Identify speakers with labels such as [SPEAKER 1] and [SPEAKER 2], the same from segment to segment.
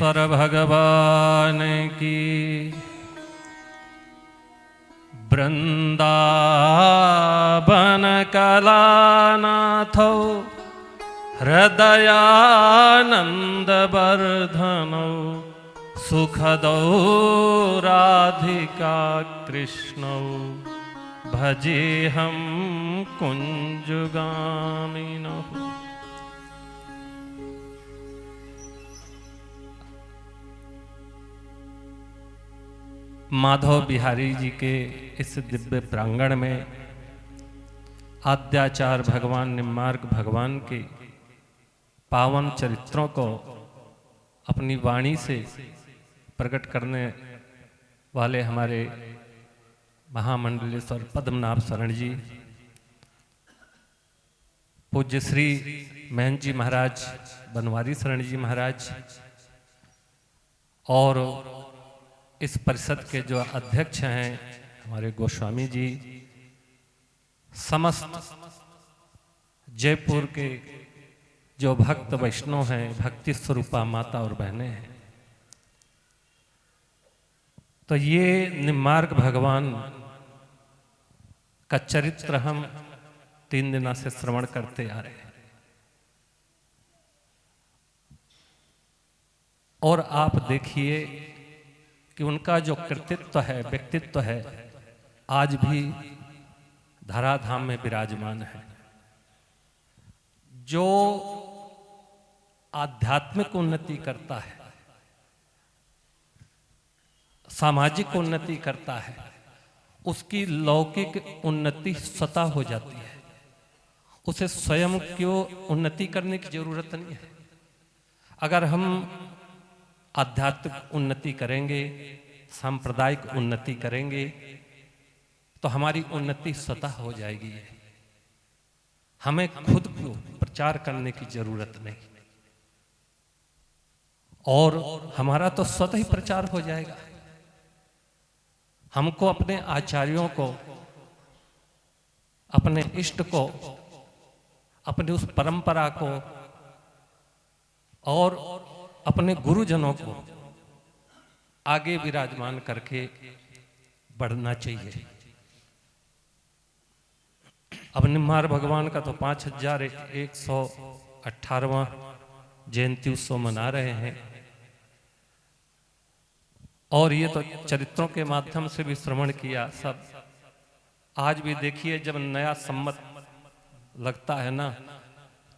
[SPEAKER 1] मंडलेश्वर भगवान की। वृंदावन कलानाथो हृदयानंद वर्धनो सुखदो राधिका कृष्णो भजेहम कुंजगामिनो। माधव बिहारी जी के इस दिव्य प्रांगण में आद्याचार भगवान निम्मार्क भगवान के पावन चरित्रों को अपनी वाणी से प्रकट करने वाले हमारे महामंडलेश्वर पद्मनाभ शरण जी, पूज्य श्री महंत जी महाराज बनवारी शरण जी महाराज और इस परिषद के जो अध्यक्ष हैं हमारे गोस्वामी जी, समस्त जयपुर के जो भक्त वैष्णव हैं, भक्ति स्वरूपा माता और बहनें हैं, तो ये निम्मार्क भगवान का चरित्र हम 3 दिनों से श्रवण करते आ रहे हैं। और आप देखिए कि उनका जो कृतित्व है, व्यक्तित्व है, आज भी धराधाम में विराजमान है। जो आध्यात्मिक उन्नति करता है, सामाजिक उन्नति करता है, उसकी लौकिक उन्नति स्वतः हो जाती है। उसे स्वयं क्यों उन्नति करने की जरूरत नहीं है। अगर हम आध्यात्मिक उन्नति करेंगे, सांप्रदायिक उन्नति करेंगे, तो हमारी उन्नति स्वतः हो जाएगी। हमें खुद को प्रचार करने की जरूरत नहीं, और हमारा तो स्वतः ही प्रचार हो जाएगा। हमको अपने आचार्यों को, अपने इष्ट को, अपनी उस परंपरा को और अपने गुरुजनों को आगे विराजमान करके बढ़ना चाहिए। अब निम्मार भगवान का तो 5118वां जयंती उत्सव मना रहे हैं, और ये तो चरित्रों के माध्यम से भी श्रवण किया सब। आज भी देखिए, जब नया सम्मत लगता है ना,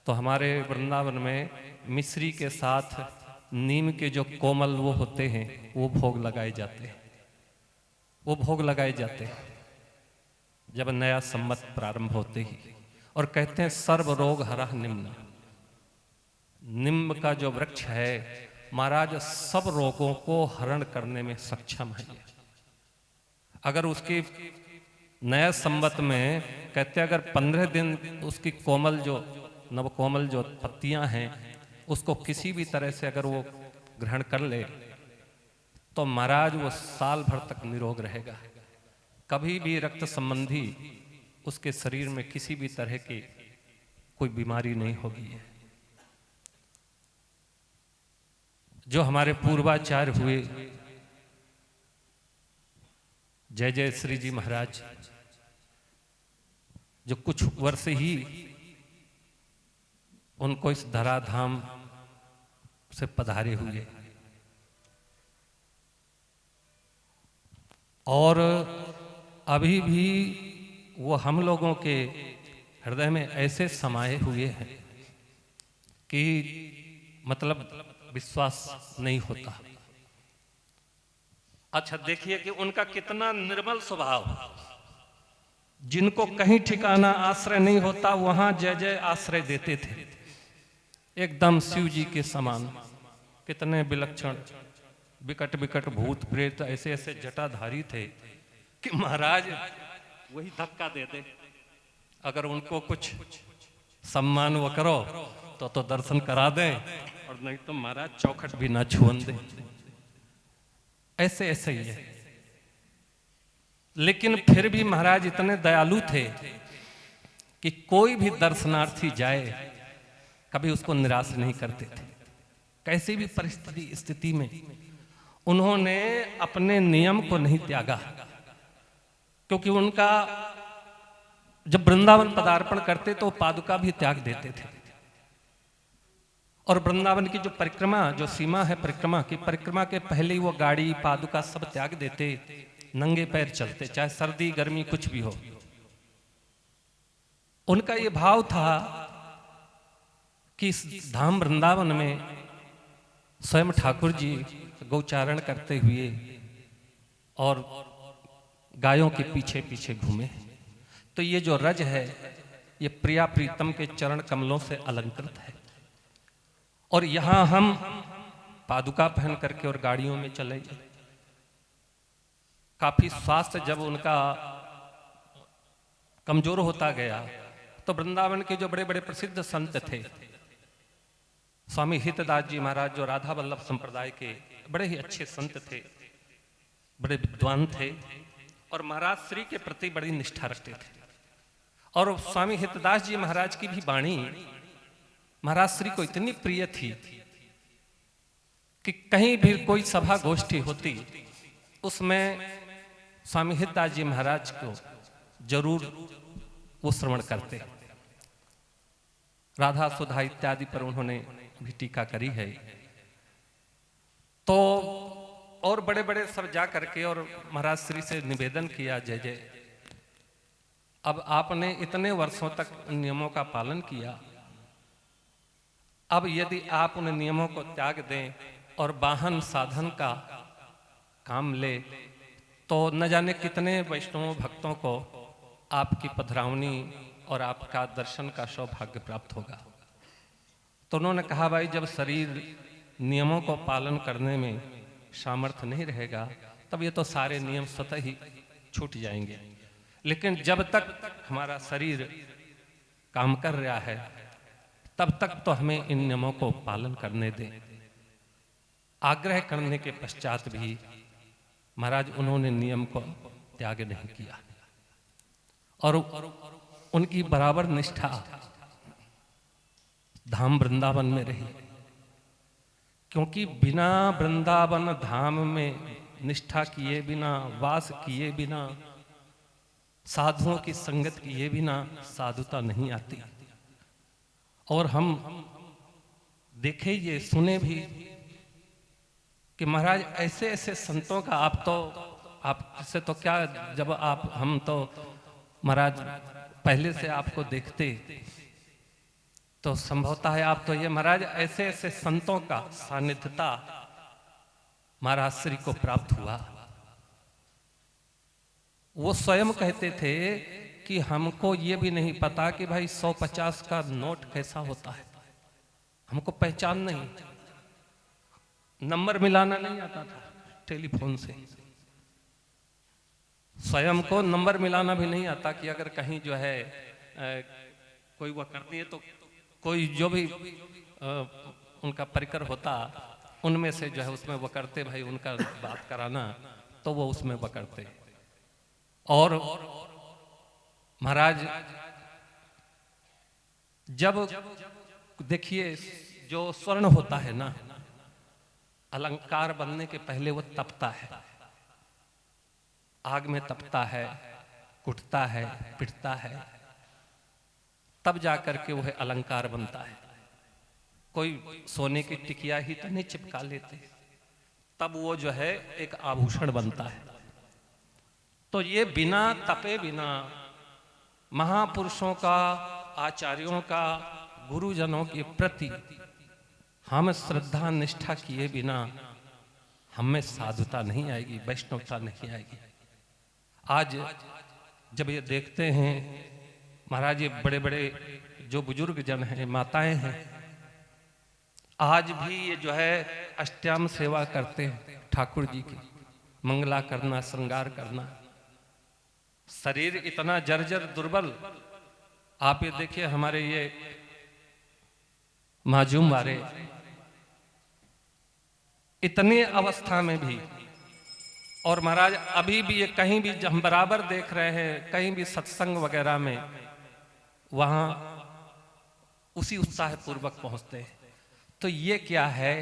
[SPEAKER 1] तो हमारे वृंदावन में मिश्री के साथ नीम के जो कोमल वो होते हैं, वो भोग लगाए जाते हैं। वो भोग लगाए जाते हैं जब नया सम्मत प्रारंभ होते ही। और कहते हैं सर्व रोग हरः निम्न। निम्ब का जो वृक्ष है महाराज, सब रोगों को हरण करने में सक्षम है। अगर उसकी नया संवत में कहते हैं, अगर 15 दिन उसकी कोमल जो नवकोमल जो पत्तियां हैं, उसको किसी भी तरह से अगर वो ग्रहण कर ले, तो महाराज वो साल भर तक निरोग रहेगा। कभी भी रक्त संबंधी उसके शरीर में किसी भी तरह की कोई बीमारी नहीं होगी। जो हमारे पूर्वाचार्य हुए जय जय श्री जी महाराज, जो कुछ वर्ष ही उनको इस धराधाम से पधारे हुए, और अभी भी वो हम लोगों के हृदय में ऐसे समाये हुए हैं कि मतलब विश्वास नहीं होता। अच्छा देखिए कि उनका कितना निर्मल स्वभाव। जिनको कहीं ठिकाना आश्रय नहीं होता, वहां जय जय आश्रय देते थे, एकदम शिव जी के समान। कितने विलक्षण विकट विकट भूत प्रेत ऐसे ऐसे जटाधारी थे कि महाराज वही धक्का दे दे। अगर उनको कुछ सम्मान वो करो तो दर्शन करा दें, और नहीं तो महाराज चौखट भी ना छुअन दे। ऐसे ऐसे ही है। लेकिन फिर भी महाराज इतने दयालु थे कि कोई भी दर्शनार्थी जाए कभी उसको निराश नहीं करते थे। कैसी भी परिस्थिति स्थिति में उन्होंने अपने नियम को नहीं त्यागा, क्योंकि उनका जब वृंदावन पदार्पण करते तो पादुका भी त्याग देते थे। और वृंदावन की जो परिक्रमा, जो सीमा है परिक्रमा की, परिक्रमा के पहले ही वो गाड़ी पादुका सब त्याग देते, नंगे पैर चलते, चाहे सर्दी गर्मी कुछ भी हो। उनका ये भाव था कि इस धाम वृंदावन में स्वयं ठाकुर जी गौचारण करते हुए और गायों के पीछे पीछे घूमे। तो ये जो रज है ये प्रिया प्रीतम के चरण कमलों से अलंकृत है। और यहां हम पादुका पहन करके और गाड़ियों में चले गए। काफी स्वास्थ्य जब उनका कमजोर होता गया तो वृंदावन के जो बड़े बड़े प्रसिद्ध संत थे, स्वामी हितदास जी महाराज जो राधा वल्लभ संप्रदाय के बड़े ही अच्छे संत थे, बड़े विद्वान थे और महाराज श्री के प्रति बड़ी निष्ठा रखते थे। और स्वामी हितदास जी महाराज की भी वाणी महाराज श्री को इतनी प्रिय थी कि कहीं भी कोई सभा गोष्ठी होती उसमें स्वामी हितदास जी महाराज को जरूर वो श्रवण करते। राधा सुधा इत्यादि पर उन्होंने भी टीका करी है। तो और बड़े बड़े सब जा करके और महाराज श्री से निवेदन किया, जय जय, अब आपने इतने वर्षों तक नियमों का पालन किया, अब यदि आप उन नियमों को त्याग दें और वाहन साधन का काम ले तो न जाने कितने वैष्णव भक्तों को आपकी पधरावनी और आपका दर्शन का सौभाग्य प्राप्त होगा। तो उन्होंने कहा, भाई जब शरीर नियमों को पालन करने में सामर्थ्य नहीं रहेगा तब ये तो सारे नियम स्वतः ही छूट जाएंगे, लेकिन जब तक हमारा शरीर काम कर रहा है तब तक तो हमें इन नियमों को पालन करने दें। आग्रह करने के पश्चात भी महाराज उन्होंने नियम को त्याग नहीं किया और उनकी बराबर निष्ठा धाम वृंदावन में रही, क्योंकि बिना वृंदावन धाम में निष्ठा किए बिना, वास किए बिना, साधुओं की संगत किए बिना साधुता नहीं आती। और हम देखे ये सुने भी कि महाराज ऐसे ऐसे संतों का आपसे तो क्या, जब आप हम तो महाराज पहले से आपको देखते तो संभवतः है आप तो ये महाराज ऐसे ऐसे संतों का सानिध्यता महाराज श्री को प्राप्त हुआ। वो स्वयं कहते थे कि हमको ये भी नहीं पता कि भाई 150 का नोट कैसा होता है, हमको पहचान नहीं, नंबर मिलाना नहीं आता था टेलीफोन से, स्वयं को नंबर मिलाना भी नहीं आता कि अगर कहीं जो है कोई वो करती है तो कोई जो भी उनका परिकर होता उनमें से जो है उसमें वो करते, भाई उनका बात कराना तो वो उसमें वो करते। और महाराज जब देखिए जो स्वर्ण होता है ना, अलंकार बनने के पहले वो तपता है, आग में तपता है, कुटता है, पिटता है, तब जाकर के वह अलंकार बनता है। कोई सोने की टिकिया ही तो नहीं चिपका लेते, तब वो जो है एक आभूषण बनता है। तो ये बिना तपे बिना महापुरुषों का, आचार्यों का, गुरुजनों के प्रति हम श्रद्धा निष्ठा किए बिना हमें साधुता नहीं आएगी, वैष्णवता नहीं आएगी। आज जब ये देखते हैं महाराज, ये बड़े बड़े जो बुजुर्ग जन हैं, माताएं हैं, आज भी ये जो है अष्टयाम सेवा करते हैं ठाकुर जी की, मंगला करना, श्रृंगार करना। शरीर इतना जर्जर दुर्बल, आप ये देखिए हमारे ये माजूम वाले इतनी अवस्था में भी, और महाराज अभी भी ये कहीं भी हम बराबर देख रहे हैं, कहीं भी सत्संग वगैरह में वहां उसी उत्साह पूर्वक पहुंचते हैं। तो ये क्या है?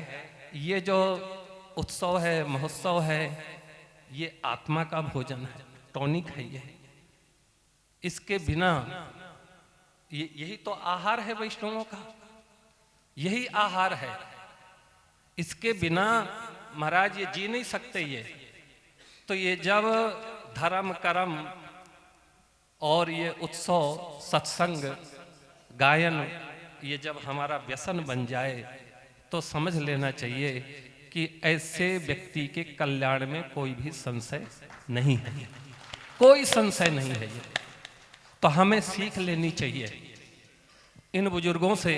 [SPEAKER 1] ये जो उत्सव है, महोत्सव है, ये आत्मा का भोजन है, टॉनिक है ये। इसके बिना यही तो आहार है वैष्णवों का, यही आहार है। इसके बिना महाराज ये जी नहीं सकते ये। तो ये जब धर्म कर्म और ये उत्सव सत्संग गायन ये जब हमारा व्यसन बन जाए तो समझ लेना चाहिए कि ऐसे व्यक्ति के कल्याण में कोई भी संशय नहीं है, कोई संशय नहीं है ये। तो हमें सीख लेनी चाहिए इन बुजुर्गों से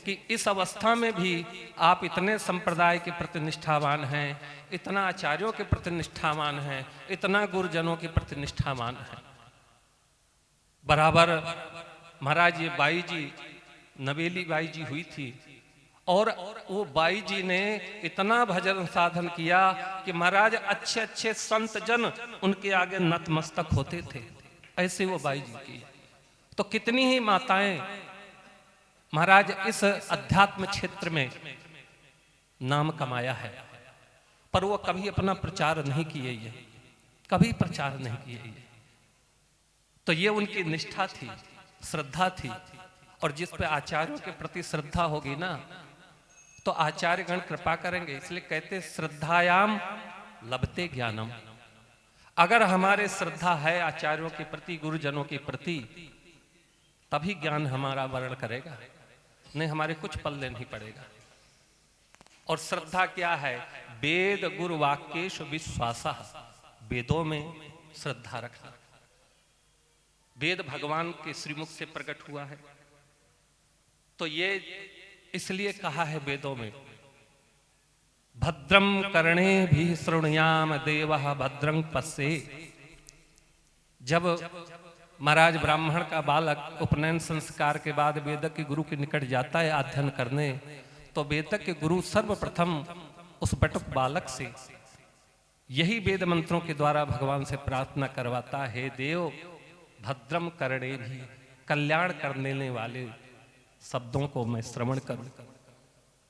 [SPEAKER 1] कि इस अवस्था में भी आप इतने संप्रदाय के प्रति निष्ठावान हैं, इतना आचार्यों के प्रति निष्ठावान हैं, इतना गुरुजनों के प्रति निष्ठावान हैं। बराबर महाराज ये बाई जी, नवेली बाई जी हुई थी, और वो बाई जी ने इतना भजन साधन किया कि महाराज अच्छे अच्छे संत जन उनके आगे नतमस्तक होते थे, ऐसे वो बाई जी की। तो कितनी ही माताएं महाराज इस अध्यात्म क्षेत्र में नाम कमाया है, पर वो कभी अपना प्रचार नहीं किए, ये कभी प्रचार नहीं किए ये। तो ये उनकी निष्ठा थी, श्रद्धा थी। और जिस पे आचार्यों के प्रति श्रद्धा होगी ना, तो आचार्य गण कृपा करेंगे। इसलिए कहते श्रद्धायाम लभते ज्ञानम। अगर हमारे श्रद्धा है आचार्यों के प्रति, गुरुजनों के प्रति, तभी ज्ञान हमारा वर्ण करेगा, नहीं हमारे कुछ पल्ले नहीं पड़ेगा। और श्रद्धा क्या है? वेद गुरु वाक्येषु विश्वासा, वेदों में श्रद्धा रखना। वेद भगवान के श्रीमुख से प्रकट हुआ है, तो ये इसलिए कहा है वेदों में, भद्रम कर्णे भी शृणुयाम देवः भद्रं पश्ये। जब महाराज ब्राह्मण का बालक उपनयन संस्कार के बाद वेदक के गुरु के निकट जाता है अध्ययन करने, तो वेदक के गुरु सर्वप्रथम उस बटुक बालक से यही वेद मंत्रों के द्वारा भगवान से प्रार्थना करवाता है, देव भद्रम कर्णे भी, कल्याण करने वाले शब्दों को मैं श्रवण करूं।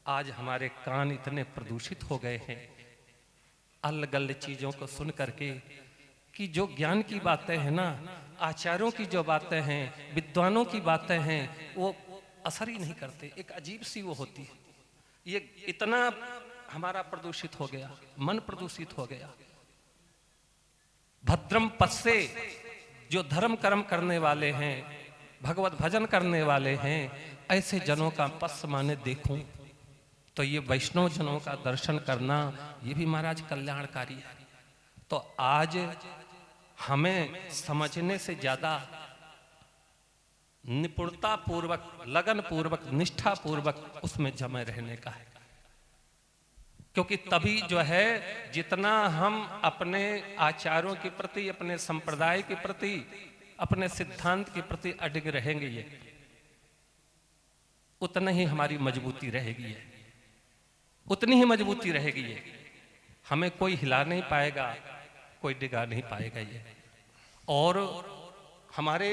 [SPEAKER 1] आज हमारे कान इतने प्रदूषित हो गए हैं अलग-अलग चीजों को सुन करके, कि जो ज्ञान की बातें हैं ना, आचार्यों की जो बातें हैं, विद्वानों की बातें हैं, वो असर ही नहीं करते, एक अजीब सी वो होती है। ये इतना हमारा प्रदूषित हो गया, मन प्रदूषित हो गया। भद्रम पश्ये, जो धर्म कर्म करने वाले हैं, भगवत भजन करने वाले हैं, ऐसे जनों का पश्य माने देखूं। तो ये वैष्णव जनों का दर्शन करना, ये भी महाराज कल्याणकारी है। तो आज हमें समझने से ज्यादा निपुणता पूर्वक, लगन पूर्वक, निष्ठा पूर्वक उसमें जमे रहने का है। क्योंकि तभी जो है, जितना हम अपने आचार्यों के प्रति, अपने संप्रदाय के प्रति, अपने सिद्धांत के प्रति अडिग रहेंगे, ये उतना ही हमारी मजबूती रहेगी, ये उतनी ही मजबूती रहेगी। ये हमें कोई हिला नहीं पाएगा, कोई डिगा नहीं पाएगा ये। और हमारे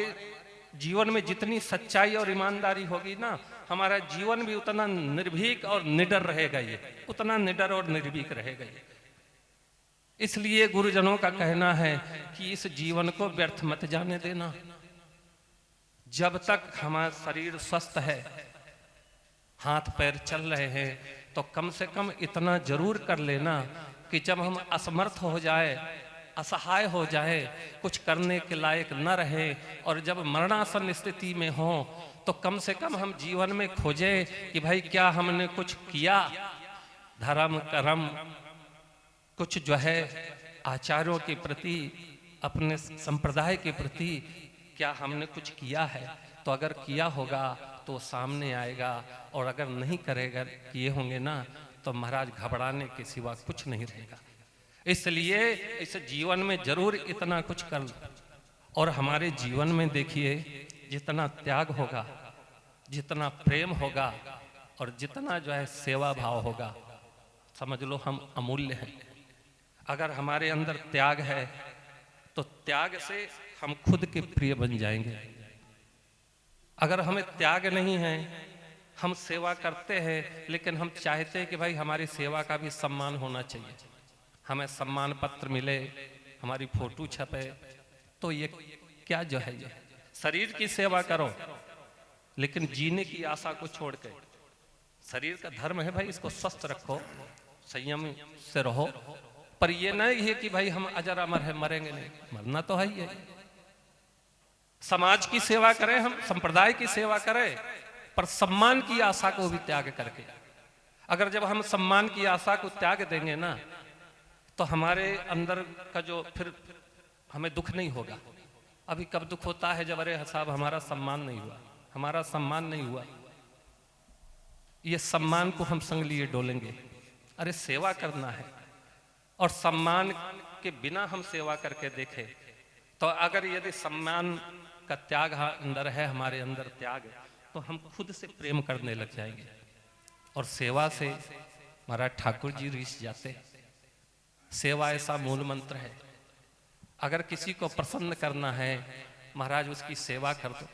[SPEAKER 1] जीवन में जितनी सच्चाई और ईमानदारी होगी ना, हमारा जीवन भी उतना निर्भीक और निडर रहेगा, ये उतना निडर और निर्भीक रहेगा ये। इसलिए गुरुजनों का कहना है कि इस जीवन को व्यर्थ मत जाने देना। जब तक हमारा शरीर स्वस्थ है, हाथ पैर चल रहे हैं, तो कम से कम इतना जरूर कर लेना कि जब हम असमर्थ हो जाए, असहाय हो जाए, कुछ करने के लायक न रहे, और जब मरणासन स्थिति में हो, तो कम से कम हम जीवन में खोजें कि भाई क्या हमने कुछ किया, धर्म कर्म, कुछ जो है आचार्यों के प्रति, अपने संप्रदाय के प्रति क्या हमने कुछ किया है। तो अगर किया होगा तो सामने आएगा, और अगर नहीं करेगा, किए होंगे ना, तो महाराज घबराने के सिवा कुछ नहीं रहेगा। इसलिए इस जीवन में जरूर इतना कुछ कर लो। और हमारे जीवन में देखिए, जितना त्याग होगा, जितना प्रेम होगा, और जितना जो है सेवा भाव होगा, समझ लो हम अमूल्य हैं। अगर हमारे अंदर त्याग है, तो त्याग से हम खुद के प्रिय बन जाएंगे। अगर हमें त्याग नहीं है, हम सेवा करते हैं, लेकिन हम चाहते हैं कि भाई हमारी सेवा का भी सम्मान होना चाहिए, हमें सम्मान पत्र मिले, हमारी फोटो छपे। तो ये क्या जो है, ये शरीर की सेवा करो लेकिन जीने की आशा को छोड़ के, शरीर का धर्म है भाई, इसको स्वस्थ रखो, संयम से रहो, पर ये नहीं है कि भाई हम अजर अमर है, मरेंगे नहीं, मरना तो है ही है। समाज की सेवा करें, हम संप्रदाय की सेवा करें, पर सम्मान की आशा को भी त्याग करके। अगर जब हम सम्मान की आशा को त्याग देंगे ना, तो हमारे अंदर का जो फिर हमें दुख नहीं होगा। अभी कब दुख होता है, जब अरे साहब हमारा सम्मान नहीं हुआ, हमारा सम्मान नहीं हुआ। ये सम्मान को हम संग लिए डोलेंगे। अरे सेवा करना है, और सम्मान के बिना हम सेवा करके देखें, तो अगर यदि सम्मान का त्याग अंदर है, हमारे अंदर त्याग है, तो हम खुद से प्रेम करने लग जाएंगे। और सेवा से महाराज ठाकुर जी रीस जाते। सेवा ऐसा मूल मंत्र है। अगर किसी को प्रसन्न करना है महाराज, उसकी सेवा कर दो।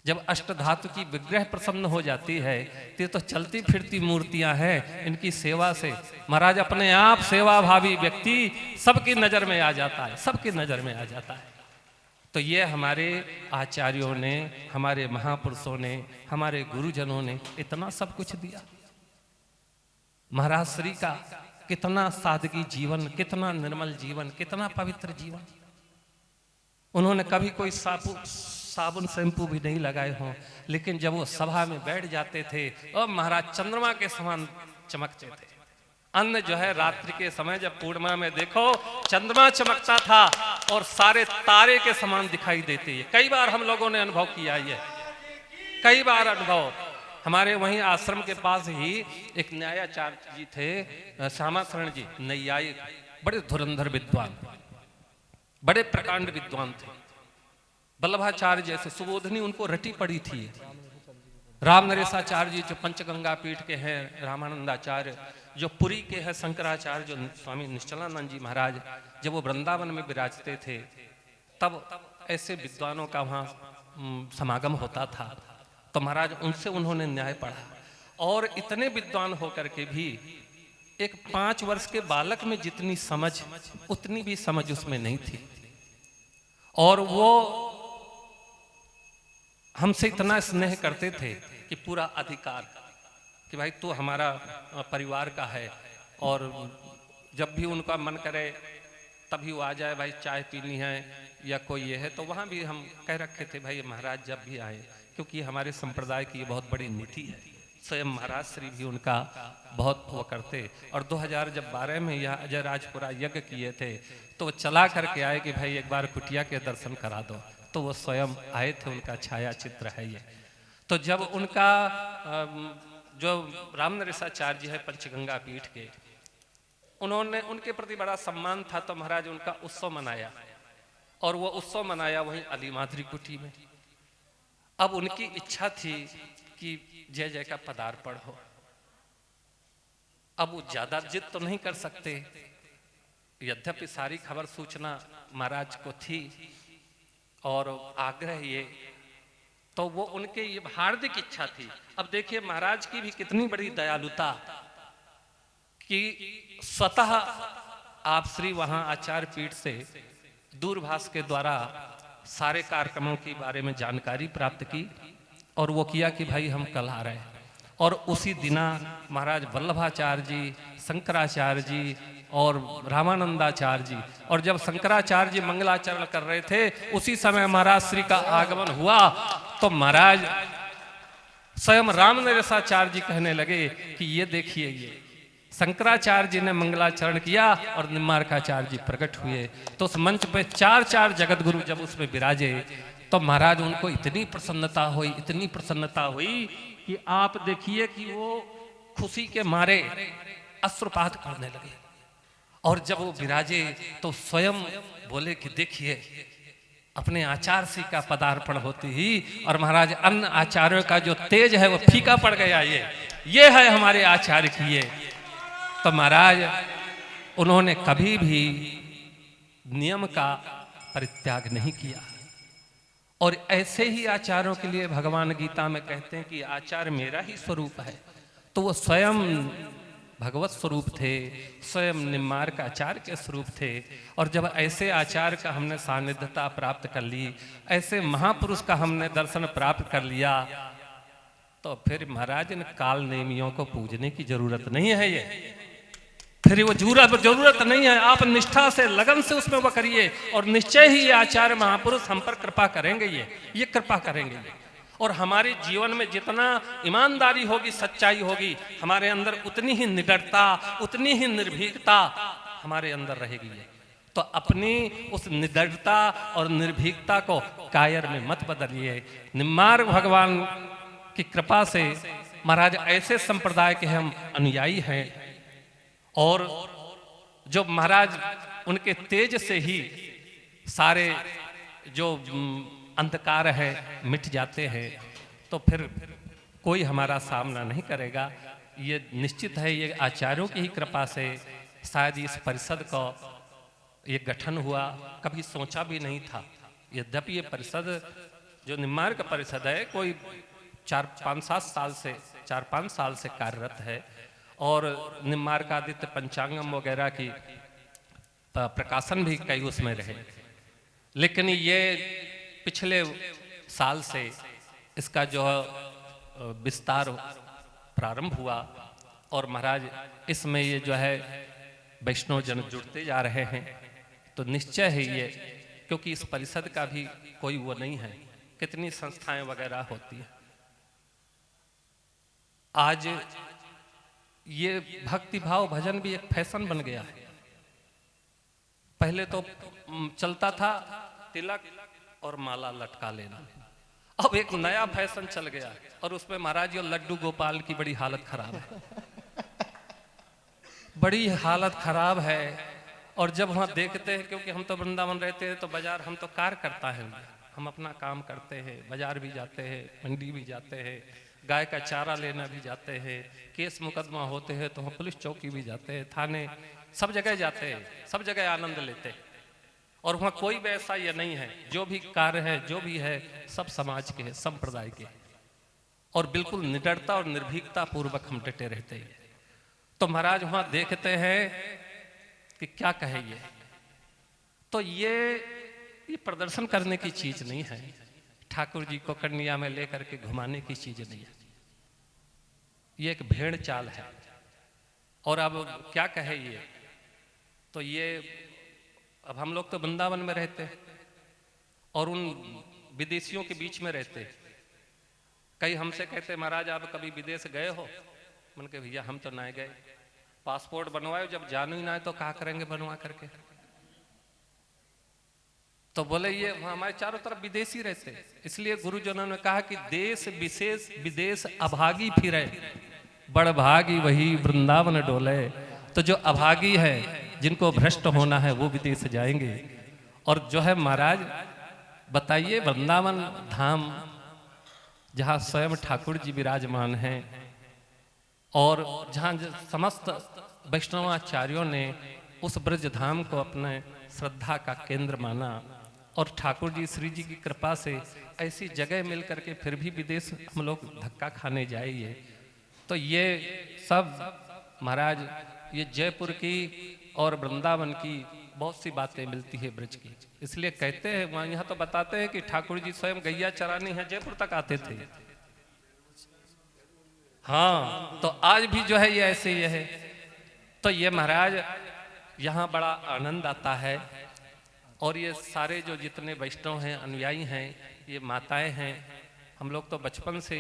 [SPEAKER 1] जब अष्टधातु की विग्रह प्रसन्न हो जाती है, तो ये तो चलती फिरती मूर्तियां हैं, इनकी सेवा से महाराज अपने आप सेवा भावी व्यक्ति सबकी नजर में आ जाता है, सबकी नजर में आ जाता है। तो ये हमारे आचार्यों ने, हमारे महापुरुषों ने, हमारे गुरुजनों ने इतना सब कुछ दिया। महाराज श्री का कितना सादगी जीवन, कितना निर्मल जीवन, कितना पवित्र जीवन। उन्होंने कभी कोई साबुन शैम्पू भी नहीं लगाए हों, लेकिन जब वो सभा में बैठ जाते थे और महाराज चंद्रमा के समान चमकते थे। अन्न जो है रात्रि के समय जब पूर्णिमा में देखो, चंद्रमा चमकता था और सारे तारे के समान दिखाई देते हैं। कई बार हम लोगों ने अनुभव किया ये, कई बार अनुभव। हमारे वहीं आश्रम के पास ही एक न्यायाचार्य जी थे, श्यामा शरण जी, नैयायिक, बड़े धुरंधर विद्वान, बड़े प्रकांड विद्वान थे। वल्लभाचार्य जैसे सुबोधनी उनको रटी पड़ी थी। राम नरेशाचार्य जी जो पंचगंगा पीठ के हैं, रामानंदाचार्य जो पुरी के हैं, शंकराचार्य जो स्वामी निश्चलानंद जी महाराज जब वो वृंदावन में विराजते थे, तब ऐसे विद्वानों का वहाँ समागम होता था। तो महाराज उनसे उन्होंने न्याय पढ़ा, और इतने विद्वान होकर के भी एक 5 वर्ष के बालक में जितनी समझ, उतनी भी समझ उसमें नहीं थी। और वो हमसे इतना स्नेह करते थे कि पूरा अधिकार कि भाई तू हमारा परिवार का है, और जब भी उनका मन करे तभी वो आ जाए, भाई चाय पीनी है या कोई ये है, तो वहाँ भी हम कह रखे थे भाई महाराज जब भी आए, क्योंकि हमारे संप्रदाय की ये बहुत बड़ी नीति है। स्वयं महाराज श्री भी उनका बहुत वो करते। और 2012 में यह अजय राजपुरा यज्ञ किए थे, तो वो चला करके आए कि भाई एक बार कुटिया के दर्शन करा दो, तो वो स्वयं आए थे, उनका छाया चित्र है ये। तो जब उनका जो राम नरेशाचार्य जी है पंचगंगा पीठ के, उन्होंने उनके प्रति बड़ा सम्मान था, तो महाराज उनका उत्सव मनाया, और वो उत्सव मनाया वहीं अली माधुरी कुटी में। अब उनकी इच्छा थी कि जय जय का पदार्पण हो। अब वो ज्यादा जिद तो नहीं कर सकते, यद्यपि सारी खबर सूचना महाराज को थी और आग्रह ये, तो वो उनके ये हार्दिक इच्छा थी। अब देखिए महाराज की भी कितनी बड़ी दयालुता कि स्वतः आप श्री वहां आचार्य पीठ से दूरभाष के द्वारा सारे कार्यक्रमों के बारे में जानकारी प्राप्त की, और वो किया कि भाई हम कल आ रहे हैं। और उसी दिना महाराज वल्लभाचार्य जी, शंकराचार्य जी और रामानंदाचार्य जी, और जब शंकराचार्य जी मंगलाचरण कर रहे थे, उसी समय महाराज श्री का आगमन हुआ। तो महाराज स्वयं राम नरेशाचार्य जी कहने लगे कि ये देखिए, ये शंकराचार्य जी ने मंगलाचरण किया और निम्बार्काचार्य जी प्रकट हुए। तो उस मंच पे 4 जगत गुरु जब उसमें विराजे, तो महाराज उनको इतनी प्रसन्नता हुई, इतनी प्रसन्नता हुई कि आप देखिए कि वो खुशी के मारे अश्रुपात करने लगे। और जब वो विराजे तो स्वयं बोले कि देखिए अपने आचार्य श्री का पदार्पण होते ही, और महाराज अन्य आचार्यों का जो तेज है वो फीका पड़ गया। ये है हमारे आचार्य की ये। तो महाराज उन्होंने कभी भी नियम का परित्याग नहीं किया, और ऐसे ही आचार्यों के लिए भगवान गीता में कहते हैं कि आचार्य मेरा ही स्वरूप है। तो वो स्वयं भगवत स्वरूप थे, स्वयं निम्मार्क आचार्य के स्वरूप थे। और जब ऐसे आचार्य का हमने सानिध्यता प्राप्त कर ली, ऐसे महापुरुष का हमने दर्शन प्राप्त कर लिया, तो फिर महाराज इन काल नेमियों को पूजने की जरूरत नहीं है। ये फिर वो जरूरत नहीं है। आप निष्ठा से, लगन से उसमें वो करिए, और निश्चय ही ये आचार्य महापुरुष हम पर कृपा करेंगे। ये कृपा करेंगे। और हमारे जीवन में जितना ईमानदारी होगी, सच्चाई होगी, हमारे अंदर उतनी ही निडरता, उतनी ही निर्भीकता हमारे अंदर रहेगी। तो अपनी उस निडरता और निर्भीकता को कायर में मत बदलिए। निम्मार्क भगवान की कृपा से महाराज ऐसे संप्रदाय के हम अनुयायी हैं, और जो महाराज उनके तेज से ही सारे जो अंधकार है मिट जाते हैं, तो फिर कोई हमारा सामना नहीं करेगा। ये निश्चित है, ये आचार्यों की ही कृपा से शायद इस परिषद का ये गठन हुआ, कभी सोचा भी नहीं था। यद्यपि ये परिषद जो निम्मार्क परिषद है, कोई 4-5 साल से कार्यरत है, और निम्मार्कादित्य पंचांगम वगैरह की प्रकाशन भी कई उसमें रहे। लेकिन ये पिछले साल से इसका जो विस्तार प्रारंभ हुआ, और महाराज इसमें ये जो है वैष्णव जन जुड़ते जा रहे हैं। तो निश्चय है ये, क्योंकि इस परिषद का भी कोई वो नहीं है, कितनी संस्थाएं वगैरह होती हैं। आज ये भक्ति भाव भजन भी एक फैशन बन गया है। पहले तो चलता था तिलक और माला लटका लेना, अब एक नया फैशन चल गया, और उसमें महाराज ये लड्डू गोपाल की बड़ी हालत खराब है। बड़ी हालत खराब है। और जब वहाँ देखते हैं, क्योंकि हम तो वृंदावन रहते हैं, तो बाजार हम तो कार्य करता है, हम अपना काम करते हैं, बाजार भी जाते हैं, मंडी भी जाते हैं, गाय का चारा लेना भी जाते हैं, केस मुकदमा होते हैं तो हम पुलिस चौकी भी जाते हैं, थाने, सब जगह जाते हैं, सब जगह आनंद लेते हैं। और वहाँ कोई भी ऐसा ये नहीं है, जो भी कार्य है, जो भी है, सब समाज के है, संप्रदाय के, और बिल्कुल निडरता और निर्भीकता पूर्वक हम डटे रहते हैं। तो महाराज वहाँ देखते हैं कि क्या कहे ये, तो ये प्रदर्शन करने की चीज नहीं है, ठाकुर जी को कन्या में लेकर के घुमाने की चीज नहीं है, ये एक भेड़ चाल है। और अब क्या कहे ये, तो ये अब हम लोग तो वृंदावन में रहते हैं और उन विदेशियों के बीच में रहते हैं। कई हमसे कहते महाराज आप कभी विदेश गए हो? मन के भैया हम तो ना गए, पासपोर्ट बनवाए, जब जानो ही ना तो क्या करेंगे बनवा करके। तो बोले ये हमारे चारों तरफ विदेशी रहते, इसलिए गुरुजनों ने कहा कि देश विशेष विदेश अभागी फिरे, बड़ भागी वही वृंदावन डोले। तो जो अभागी है, जिनको भ्रष्ट होना है, वो विदेश जाएंगे। और जो है महाराज बताइए, वृंदावन धाम जहाँ स्वयं ठाकुर जी विराजमान हैं, और जहाँ समस्त वैष्णवाचार्यों ने उस ब्रज धाम को अपने श्रद्धा का केंद्र माना, और ठाकुर जी श्री जी की कृपा से ऐसी जगह मिल करके फिर भी विदेश हम लोग धक्का खाने जाइए। तो ये सब महाराज, ये जयपुर की और वृंदावन की बहुत सी बातें मिलती है ब्रज की। इसलिए कहते हैं वहाँ, यहाँ तो बताते हैं कि ठाकुर जी स्वयं गैया चरानी है जयपुर तक आते थे। हाँ, तो आज भी जो है ये ऐसे ही है। तो ये महाराज यहाँ बड़ा आनंद आता है। और ये सारे जो जितने वैष्णव हैं, अनुयायी हैं, ये माताएं हैं, हम लोग तो बचपन से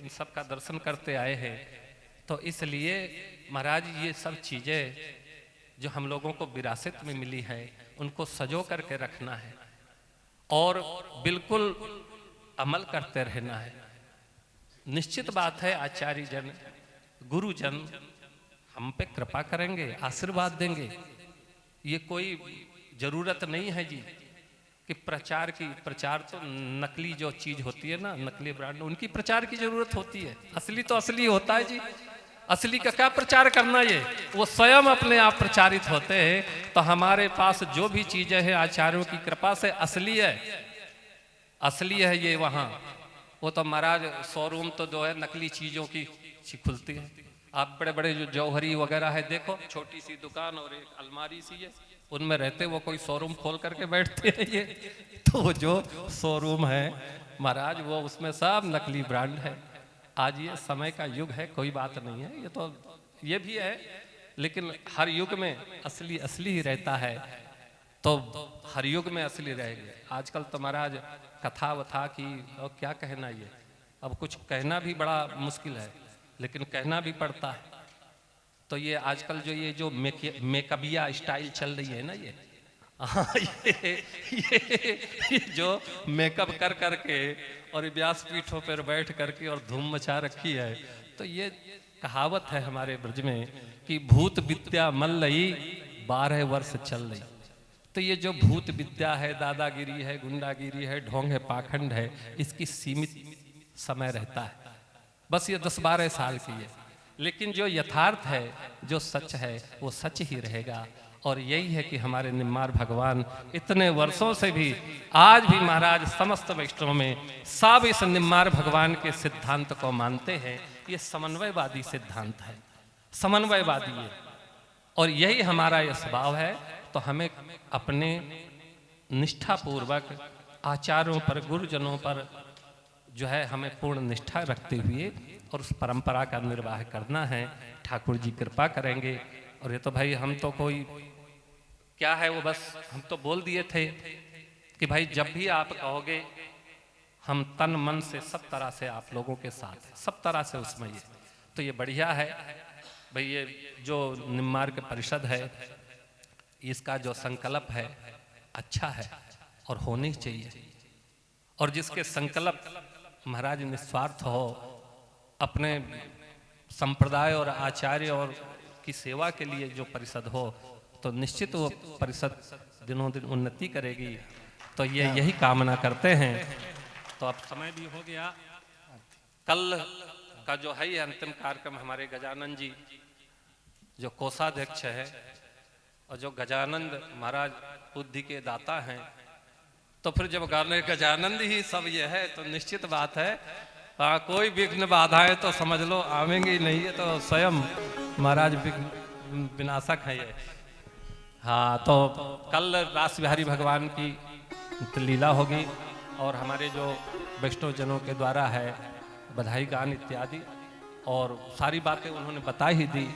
[SPEAKER 1] इन सब का दर्शन करते आए हैं। तो इसलिए महाराज ये सब चीज़ें जो हम लोगों को विरासत में मिली है, उनको सजो करके रखना है और बिल्कुल अमल करते रहना है। निश्चित बात है आचार्य जन, गुरुजन हम पे कृपा करेंगे, आशीर्वाद देंगे। ये कोई जरूरत नहीं है जी कि प्रचार की, प्रचार तो नकली जो चीज होती है ना, नकली ब्रांड, उनकी प्रचार की जरूरत होती है। असली तो असली होता है जी, असली का क्या प्रचार करना, ये वो स्वयं अपने आप प्रचारित होते हैं। तो हमारे पास जो भी चीजें हैं आचार्यों की कृपा से असली है, असली है ये वहाँ। वो तो महाराज शोरूम तो जो है नकली चीज़ों की खुलती है। आप बड़े बड़े जो जौहरी वगैरह है देखो, छोटी सी दुकान और एक अलमारी सी है, उनमें रहते वो कोई शोरूम खोल करके बैठते हैं ये। तो वो जो शोरूम है महाराज वो उसमें सब नकली ब्रांड है। आज ये समय का युग है, कोई बात नहीं है, ये तो ये भी है, लेकिन हर युग में असली असली ही रहता है। तो हर युग में असली रहेंगे। आजकल तो महाराज कथा वथा की और क्या कहना, ये अब कुछ कहना भी बड़ा मुश्किल है, लेकिन कहना भी पड़ता है। तो ये आजकल जो ये जो मेकअबिया स्टाइल चल रही है ना, ये हाँ ये जो मेकअप कर करके और व्यासपीठों पर बैठ करके और धूम मचा रखी है, तो ये कहावत है हमारे ब्रज में कि भूत विद्या मल रही 12 वर्ष चल रही। तो ये जो भूत विद्या है, दादागिरी है, गुंडागिरी है, ढोंग है, पाखंड है, इसकी सीमित समय रहता है, बस ये 10-12 साल की है। लेकिन जो यथार्थ है, जो सच है, वो सच ही रहेगा। और यही है कि हमारे निम्मार भगवान इतने वर्षों से भी आज भी महाराज समस्त वैष्णव में सब इस निम्मार भगवान के सिद्धांत को मानते हैं। ये समन्वयवादी सिद्धांत है, समन्वयवादी है, और यही हमारा यह स्वभाव है। तो हमें अपने निष्ठापूर्वक आचार्यों पर, गुरुजनों पर जो है हमें पूर्ण निष्ठा रखते हुए और उस परंपरा का निर्वाह करना है। ठाकुर जी कृपा करेंगे। और ये तो भाई हम तो कोई क्या है, वो बस हम तो बोल दिए थे कि भाई जब भी आप कहोगे हम तन मन से सब तरह से आप लोगों के साथ हैं, सब तरह से उसमें ये तो ये बढ़िया है भाई। ये जो निम्मार्क परिषद है, इसका जो संकल्प है अच्छा है और होनी चाहिए। और जिसके संकल्प महाराज निस्वार्थ हो, अपने संप्रदाय और आचार्य और की सेवा के लिए जो परिषद हो, तो निश्चित वो परिषद दिनों दिन उन्नति करेगी। तो ये यही कामना करते हैं। तो अब समय भी हो गया। कल का जो है ये अंतिम कार्यक्रम हमारे गजानन जी जो कोषाध्यक्ष है और जो गजानंद महाराज बुद्धि के दाता हैं, तो फिर जब गाने गजानंद ही सब ये है तो निश्चित बात है कोई विघ्न बाधाएं तो समझ लो आवेंगे ही नहीं। है तो स्वयं महाराज विनाशक है ये। हाँ, तो कल रास बिहारी भगवान की लीला होगी और हमारे जो वैष्णव जनों के द्वारा है बधाई गान इत्यादि और सारी बातें उन्होंने बता ही दी।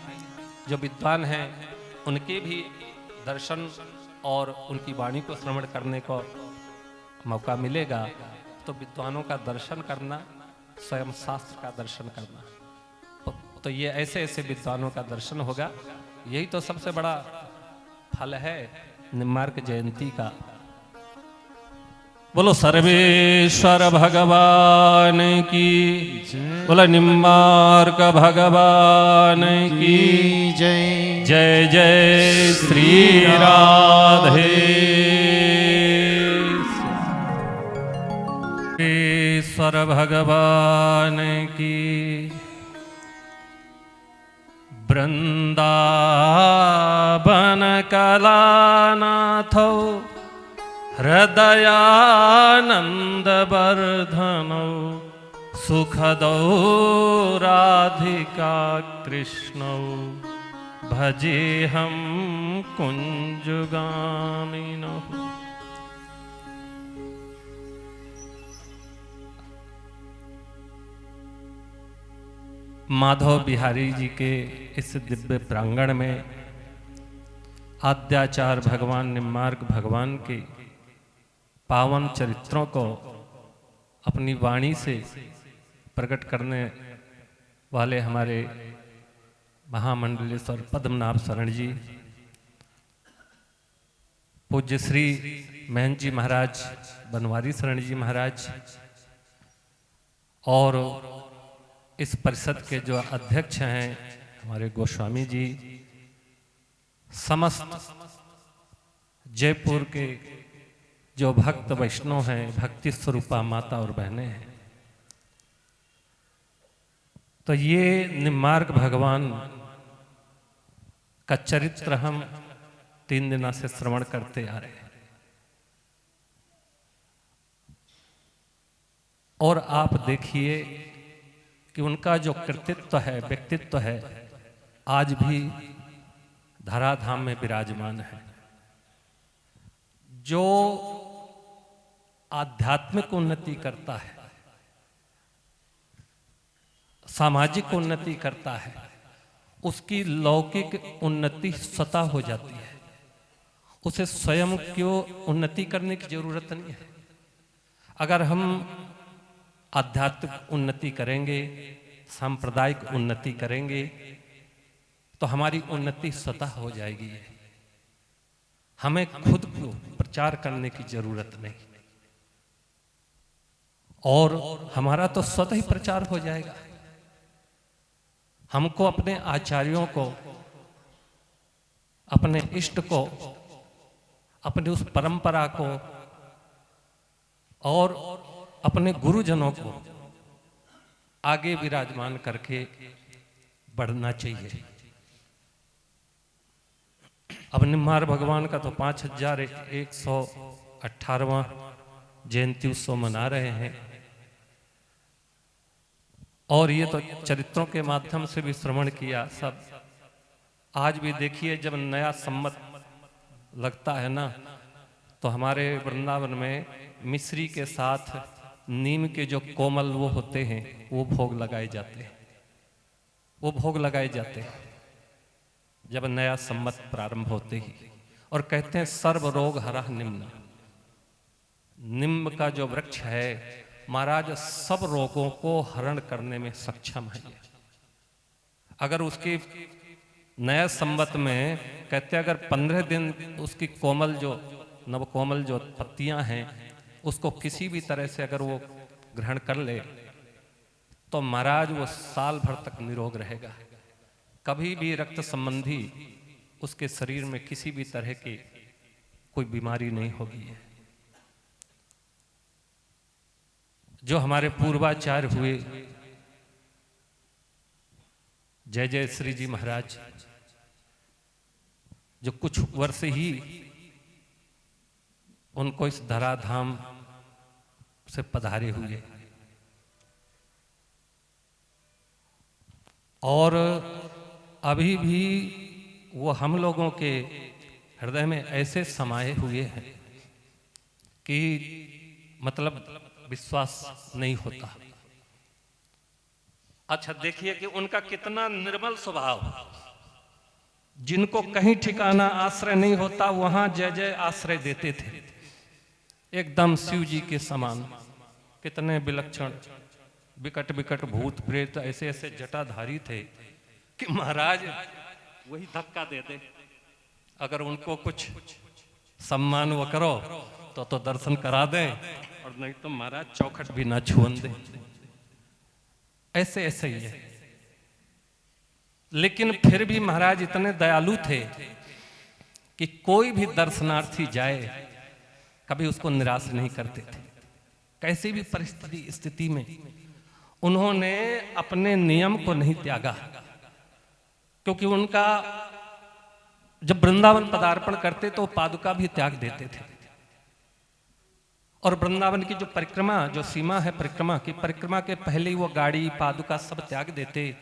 [SPEAKER 1] जो विद्वान हैं उनके भी दर्शन और उनकी वाणी को श्रवण करने को मौका मिलेगा। तो विद्वानों का दर्शन करना, स्वयं शास्त्र का दर्शन करना, तो ये ऐसे ऐसे विद्वानों का दर्शन होगा। यही तो सबसे बड़ा फल है निम्मार्क जयंती का। बोलो सर्वेश्वर भगवान की, बोलो निम्मार्क भगवान की जय। जय जय श्री राधे ईश्वर भगवान की। वृंदावन कलानाथो हृदयानंद वर्धनौ सुखदौ राधिका कृष्णौ भजेहं कुंजगामिनौ। माधव बिहारी जी के इस दिव्य प्रांगण में आद्याचार भगवान निम्मार्क भगवान के पावन चरित्रों को अपनी वाणी से प्रकट करने वाले हमारे महामंडलेश्वर पद्मनाभ शरण जी, पूज्य श्री महंत जी महाराज बनवारी शरण जी महाराज और इस परिषद के जो अध्यक्ष हैं हमारे गोस्वामी जी, समस्त जयपुर के जो भक्त वैष्णव हैं, भक्ति स्वरूपा माता और बहनें हैं, तो ये निम्मार्क भगवान का चरित्र हम 3 दिनों से श्रवण करते आ रहे हैं। और आप देखिए कि उनका जो कृतित्व है, व्यक्तित्व है, आज भी धराधाम में विराजमान है। जो आध्यात्मिक उन्नति करता है, सामाजिक उन्नति करता है, उसकी लौकिक उन्नति स्वतः हो जाती है। उसे स्वयं क्यों उन्नति करने की जरूरत नहीं है। अगर हम आध्यात्मिक उन्नति करेंगे, सांप्रदायिक उन्नति करेंगे, तो हमारी उन्नति स्वतः हो जाएगी। हमें खुद को प्रचार करने की जरूरत नहीं, और हमारा तो स्वतः ही प्रचार हो जाएगा। हमको अपने आचार्यों को, अपने इष्ट को, अपनी उस परंपरा को और अपने गुरुजनों को आगे विराजमान करके बढ़ना चाहिए। अब निम्हार भगवान का तो 5118वां जयंती उत्सव मना रहे हैं, और ये तो चरित्रों के माध्यम से भी श्रवण किया सब। आज भी देखिए, जब नया सम्मत लगता है ना, तो हमारे वृंदावन में मिश्री के साथ नीम के जो कोमल वो होते हैं, वो भोग लगाए जाते हैं। वो भोग लगाए जाते हैं जब नया सम्मत प्रारंभ होते ही। और कहते हैं सर्व रोग हरः निम्न। निम्ब का जो वृक्ष है महाराज, सब रोगों को हरण करने में सक्षम है। अगर उसकी नया संवत में कहते हैं, अगर 15 दिन उसकी कोमल जो नवकोमल जो पत्तियां हैं, उसको किसी भी तरह से अगर वो ग्रहण कर ले, तो महाराज वो साल भर तक निरोग रहेगा। कभी भी रक्त संबंधी उसके शरीर में किसी भी तरह की कोई बीमारी नहीं होगी। जो हमारे पूर्वाचार्य हुए जय जय श्री जी महाराज, जो कुछ वर्ष ही उनको इस धराधाम से पधारे हुए, और अभी भी वो हम लोगों के हृदय में ऐसे समाये हुए हैं कि मतलब विश्वास नहीं होता। अच्छा देखिए कि उनका कितना निर्मल स्वभाव। जिनको कहीं ठिकाना आश्रय नहीं होता, वहां जय जय आश्रय देते थे, एकदम शिव जी के समान। कितने विलक्षण विकट विकट भूत प्रेत ऐसे ऐसे जटाधारी थे कि महाराज वही धक्का देते। अगर उनको कुछ सम्मान वो करो तो दर्शन करा दें, और नहीं तो महाराज चौखट भी ना छुअन दे। ऐसे ऐसे ही है। लेकिन फिर भी महाराज इतने दयालु थे कि कोई भी दर्शनार्थी जाए कभी उसको निराश नहीं करते थे। कैसी भी परिस्थिति स्थिति में उन्होंने अपने नियम को नहीं त्यागा, क्योंकि उनका जब वृंदावन पदार्पण करते तो पादुका भी त्याग देते थे। और वृंदावन की जो परिक्रमा, जो सीमा है परिक्रमा की, परिक्रमा के पहले ही वो गाड़ी पादुका सब त्याग देते,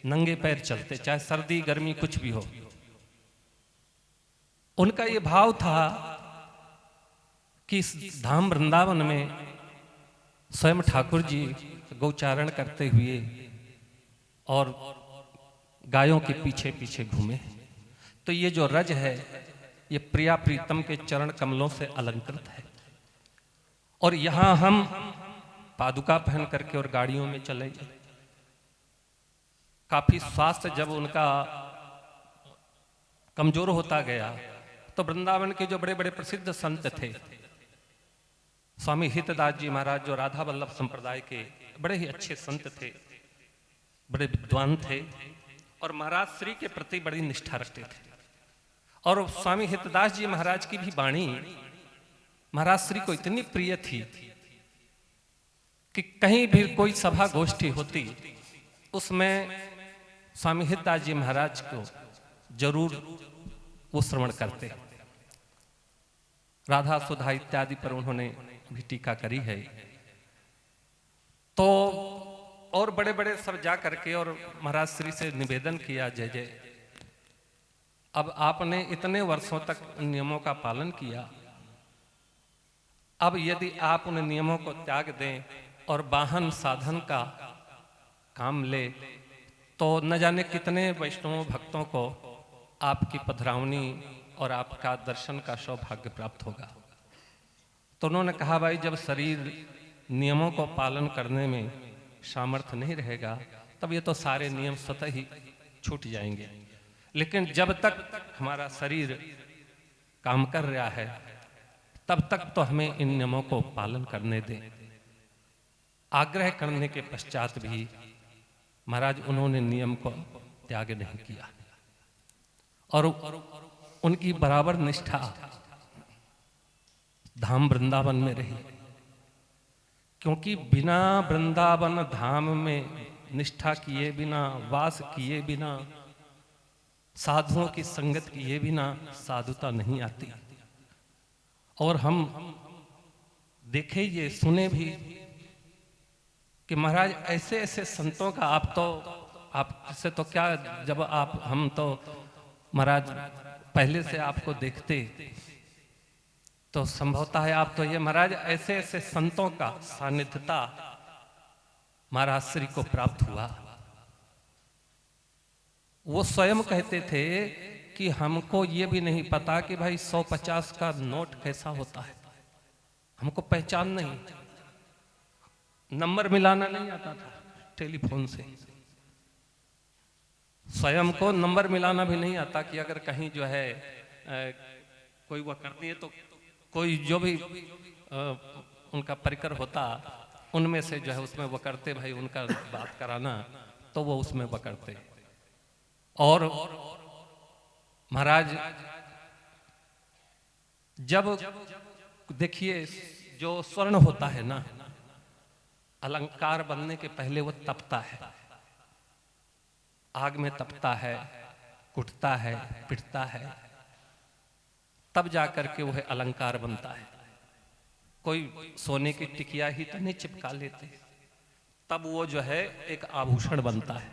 [SPEAKER 1] नंगे पैर चलते, चाहे सर्दी गर्मी कुछ भी हो। उनका ये भाव था कि इस धाम वृंदावन में स्वयं ठाकुर जी गौचारण करते हुए और गायों के पीछे पीछे घूमे। तो ये जो रज है, ये प्रिया प्रीतम के चरण कमलों से अलंकृत है। और यहां हम पादुका पहन करके और गाड़ियों में चले गए। काफी स्वास्थ्य जब उनका कमजोर होता गया, तो वृंदावन के जो बड़े बड़े प्रसिद्ध संत थे, स्वामी हितदास जी महाराज, जो राधा वल्लभ संप्रदाय के बड़े ही अच्छे संत थे, बड़े विद्वान थे, और महाराज श्री के प्रति बड़ी निष्ठा रखते थे। और स्वामी हितदास जी महाराज की भी वाणी महाराज श्री को इतनी प्रिय थी कि कहीं भी कोई सभा गोष्ठी होती, उसमें स्वामी हितदास जी महाराज को जरूर वो श्रवण करते। राधा सुधा इत्यादि पर उन्होंने भी टीका करी है। तो और बड़े बड़े सब जा करके और महाराज श्री से निवेदन किया, जय जय, अब आपने इतने वर्षों तक उन नियमों का पालन किया, अब यदि आप उन नियमों को त्याग दें और वाहन साधन का काम ले, तो न जाने कितने वैष्णव भक्तों को आपकी पधरावनी और आपका दर्शन का सौभाग्य प्राप्त होगा। तो उन्होंने कहा, भाई जब शरीर नियमों को पालन करने में सामर्थ्य नहीं रहेगा, तब ये तो सारे नियम स्वतः ही छूट जाएंगे। लेकिन जब तक हमारा शरीर काम कर रहा है, तब तक तो हमें इन नियमों को पालन करने दें। आग्रह करने के पश्चात भी महाराज उन्होंने नियम को त्याग नहीं किया और उनकी बराबर निष्ठा धाम वृंदावन में रही, क्योंकि बिना वृंदावन धाम में निष्ठा किए बिना, वास किए बिना, साधुओं की संगत किए बिना साधुता नहीं आती। और हम देखे, ये सुने भी कि महाराज ऐसे ऐसे संतों का आपसे तो क्या, जब हम तो महाराज पहले से आपको देखते तो संभवतः है आप तो ये महाराज ऐसे ऐसे संतों का सानिध्यता महाराज श्री को प्राप्त हुआ। वो स्वयं कहते थे कि हमको ये भी नहीं पता कि भाई 150 का नोट कैसा होता है, हमको पहचान नहीं, नंबर मिलाना नहीं आता था टेलीफोन से, स्वयं को नंबर मिलाना भी नहीं आता कि अगर कहीं जो है कोई वो करती है तो कोई जो भी उनका परिकर होता उनमें से जो है उसमें वो करते, भाई उनका बात कराना, तो वो उसमें वो करते। और महाराज जब देखिए जो स्वर्ण होता है ना, अलंकार बनने के पहले वो तपता है, आग में तपता है, कुटता है, पिटता है, तब जाकर के वह अलंकार बनता है। कोई सोने की टिकिया ही तो नहीं चिपका लेते, तब वो जो है एक आभूषण बनता है।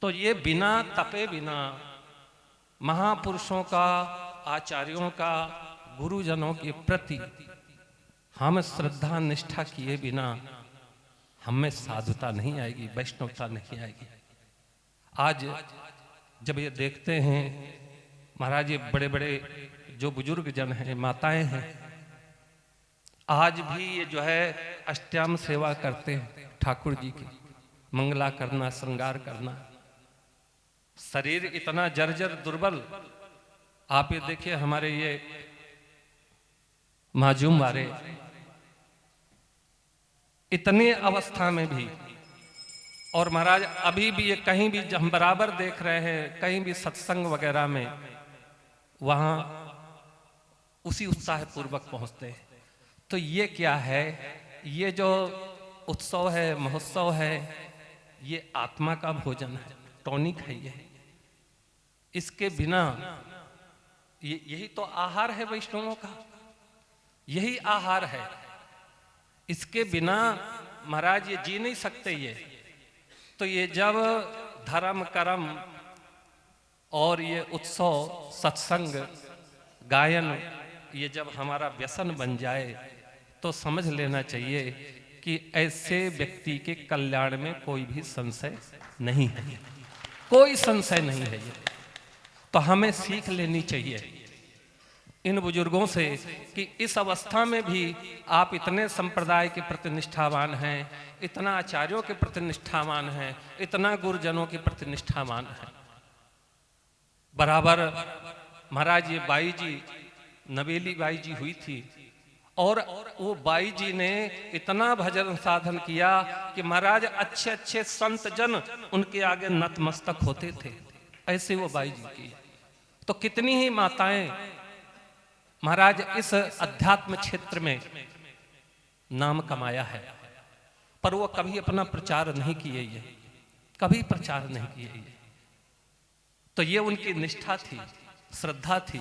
[SPEAKER 1] तो ये बिना तपे बिना महापुरुषों का, आचार्यों का, गुरुजनों के प्रति हम श्रद्धा निष्ठा किए बिना हमें साधुता नहीं आएगी, वैष्णवता नहीं आएगी। आज जब ये देखते हैं महाराज, ये बड़े बड़े जो बुजुर्ग जन हैं, माताएं हैं, आज भी ये जो है अष्टयाम सेवा करते हैं ठाकुर जी की, मंगला करना, श्रृंगार करना। शरीर इतना जर्जर दुर्बल, आप ये देखिए हमारे ये माजूम वाले इतनी अवस्था में भी, और महाराज अभी भी ये कहीं भी हम बराबर देख रहे हैं, कहीं भी सत्संग वगैरह में वहां उसी उत्साह पूर्वक पहुंचते हैं। तो ये क्या है, ये जो उत्सव है, महोत्सव है, ये आत्मा का भोजन है, टॉनिक है ये। इसके बिना यही तो आहार है वैष्णवों का, यही आहार है। इसके बिना महाराज ये जी नहीं सकते। ये तो ये जब धर्म कर्म और ये उत्सव, सत्संग, गायन, ये जब हमारा व्यसन बन जाए तो समझ लेना चाहिए कि ऐसे व्यक्ति के कल्याण में कोई भी संशय नहीं है, कोई संशय नहीं है। ये तो हमें सीख लेनी चाहिए इन बुजुर्गों से कि इस अवस्था में भी आप इतने संप्रदाय के प्रति निष्ठावान हैं, इतना आचार्यों के प्रति निष्ठावान हैं, इतना गुरुजनों के प्रति निष्ठावान हैं। बराबर महाराज ये बाई जी, नवेली बाई जी हुई थी, और वो बाई जी ने इतना भजन साधन किया कि महाराज अच्छे अच्छे संत जन उनके आगे नतमस्तक होते थे, ऐसे वो बाई जी की। तो कितनी ही माताएं महाराज इस अध्यात्म क्षेत्र में नाम कमाया है, पर वो कभी अपना प्रचार नहीं किए, ये कभी प्रचार नहीं किए ये। तो ये उनकी निष्ठा थी, श्रद्धा थी,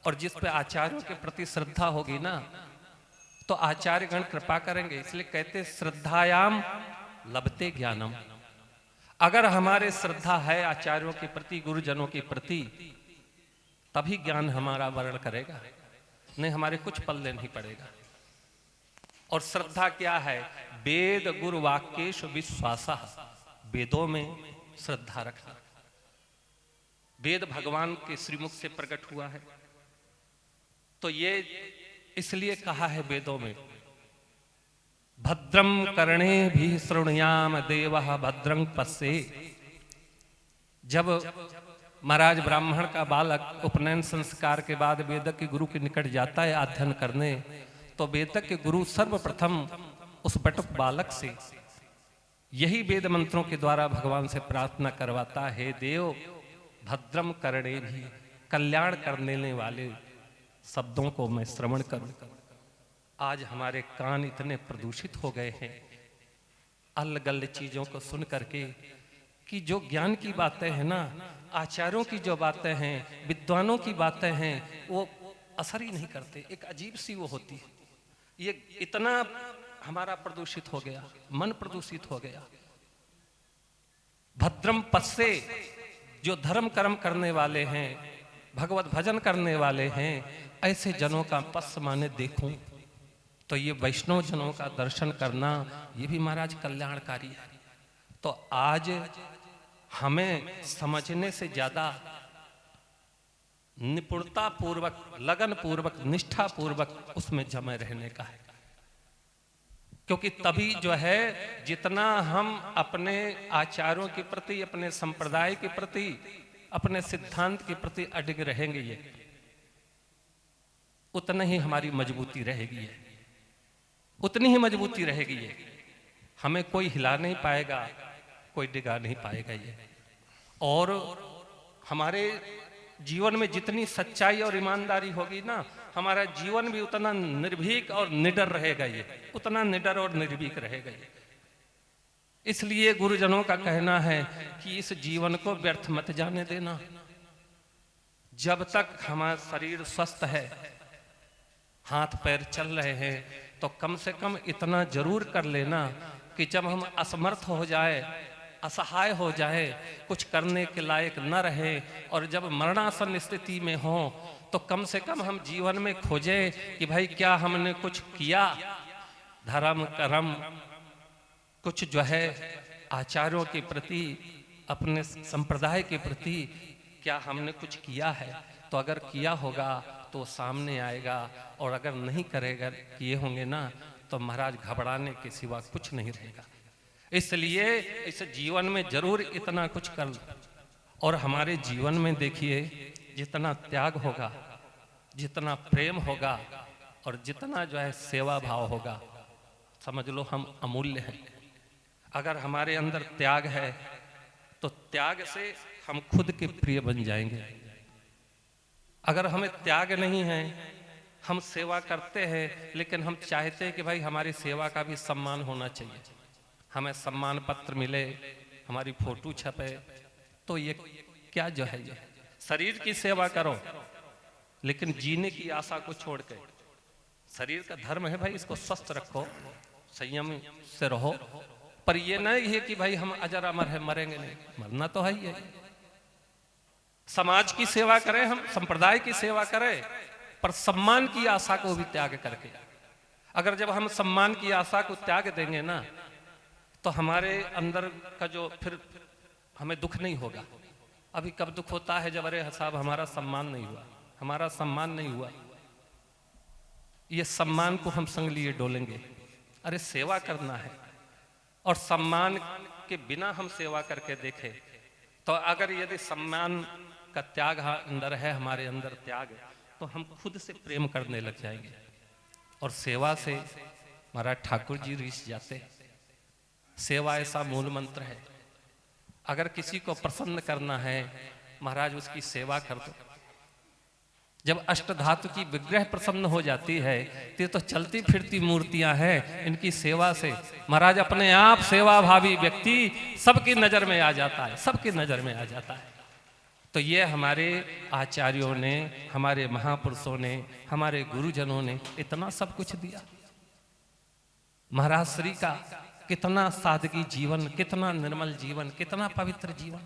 [SPEAKER 1] और जिस पे आचार्यों के प्रति श्रद्धा होगी ना, तो आचार्यगण कृपा करेंगे, इसलिए कहते श्रद्धायाम लभते ज्ञानम। अगर हमारे श्रद्धा है आचार्यों के प्रति, गुरुजनों के प्रति, तभी ज्ञान हमारा वर्ण करेगा, नहीं हमारे कुछ पल्ले नहीं पड़ेगा। और श्रद्धा क्या है? वेद गुरु वाक्येश विश्वासा, वेदों में श्रद्धा रखना। वेद भगवान के श्रीमुख से प्रकट हुआ है, तो ये इसलिए कहा है वेदों में, भद्रम कर्णे भी श्रृणुयाम देवः भद्रं पश्ये। जब महाराज ब्राह्मण का बालक उपनयन संस्कार के बाद वेदक के गुरु के निकट जाता है अध्ययन करने, तो वेदक के गुरु सर्वप्रथम उस बटुक बालक से यही वेद मंत्रों के द्वारा भगवान से प्रार्थना करवाता है, देव भद्रम करणे भी, कल्याण करने वाले शब्दों को मैं श्रवण करूं। आज हमारे कान इतने प्रदूषित हो गए हैं अलग चीजों को सुन करके, कि जो ज्ञान की बातें हैं ना, आचार्यों की जो बातें हैं, विद्वानों की बातें हैं, वो असर ही नहीं करते, एक अजीब सी वो होती है। ये इतना हमारा प्रदूषित हो गया, मन प्रदूषित हो गया। भद्रम पश्ये, जो धर्म कर्म करने वाले हैं, भगवत भजन करने वाले हैं, ऐसे जनों का पश्य माने देखूं, तो ये वैष्णव जनों का दर्शन करना ये भी महाराज कल्याणकारी है। तो आज हमें समझने से ज्यादा निपुणता पूर्वक, लगन पूर्वक, निष्ठा पूर्वक उसमें जमे रहने का है। क्योंकि तभी जो है, जितना हम अपने आचार्यों के प्रति, अपने संप्रदाय के प्रति, अपने सिद्धांत के प्रति अडिग रहेंगे, ये उतना ही हमारी मजबूती रहेगी, ये उतनी ही मजबूती रहेगी। ये हमें कोई हिला नहीं पाएगा, कोई डिगा नहीं पाएगा ये। और हमारे जीवन में जितनी सच्चाई और ईमानदारी होगी ना, हमारा जीवन भी उतना निर्भीक और निडर रहेगा, ये उतना निडर और निर्भीक रहेगा ये। इसलिए गुरुजनों का कहना है कि इस जीवन को व्यर्थ मत जाने देना। जब तक हमारा शरीर स्वस्थ है, हाथ पैर चल रहे हैं, तो कम से कम इतना जरूर कर लेना कि जब हम असमर्थ हो जाए, असहाय हो जाए, कुछ करने के लायक न रहे, और जब मरणासन स्थिति में हो, तो कम से कम हम जीवन में खोजें कि भाई क्या हमने कुछ किया, धर्म कर्म कुछ जो है आचार्यों के प्रति, अपने संप्रदाय के प्रति क्या हमने कुछ किया है। तो अगर किया होगा तो सामने आएगा, और अगर नहीं करेगा, किए होंगे ना, तो महाराज घबराने के सिवा कुछ नहीं रहेगा। इसलिए इस जीवन में जरूर इतना कुछ कर। और हमारे जीवन में देखिए, जितना त्याग होगा, जितना प्रेम होगा, और जितना जो है सेवा भाव होगा, समझ लो हम अमूल्य हैं। अगर हमारे अंदर त्याग है, तो त्याग से हम खुद के प्रिय बन जाएंगे। अगर हमें त्याग नहीं है, हम सेवा करते हैं, लेकिन हम चाहते हैं कि भाई हमारी सेवा का भी सम्मान होना चाहिए, हमें सम्मान पत्र मिले, हमारी फोटो छपे, तो ये क्या जो है, ये शरीर की सेवा करो, लेकिन जीने की आशा को छोड़ के। शरीर का धर्म है भाई, इसको स्वस्थ रखो, संयम से रहो, पर ये नहीं है कि भाई हम अजर अमर है, मरेंगे नहीं, मरना तो है ही है। समाज की सेवा करें, हम संप्रदाय की सेवा करें, पर सम्मान की आशा को भी त्याग करके। अगर जब हम सम्मान की आशा को त्याग देंगे ना, तो हमारे अंदर का जो फिर हमें दुख नहीं होगा। अभी कब दुख होता है? जब अरे साहब हमारा सम्मान नहीं हुआ, हमारा सम्मान नहीं हुआ। ये सम्मान को हम संग लिए डोलेंगे। अरे सेवा करना है, और सम्मान के बिना हम सेवा करके देखें, तो अगर यदि सम्मान का त्याग अंदर है, हमारे अंदर त्याग, तो हम खुद से प्रेम करने लग जाएंगे। और सेवा से महाराज ठाकुर जी रीस जाते। सेवा ऐसा मूल मंत्र है। अगर किसी को प्रसन्न करना है, महाराज उसकी सेवा कर दो। जब अष्ट धातु की विग्रह प्रसन्न हो जाती है, तो चलती फिरती मूर्तियां हैं, इनकी सेवा से महाराज अपने आप सेवा भावी व्यक्ति सबकी नजर में आ जाता है, सबकी नजर में आ जाता है। तो ये हमारे आचार्यों ने, हमारे महापुरुषों ने, हमारे गुरुजनों ने इतना सब कुछ दिया। महाराज श्री का कितना सादगी जीवन, कितना निर्मल जीवन, कितना पवित्र जीवन।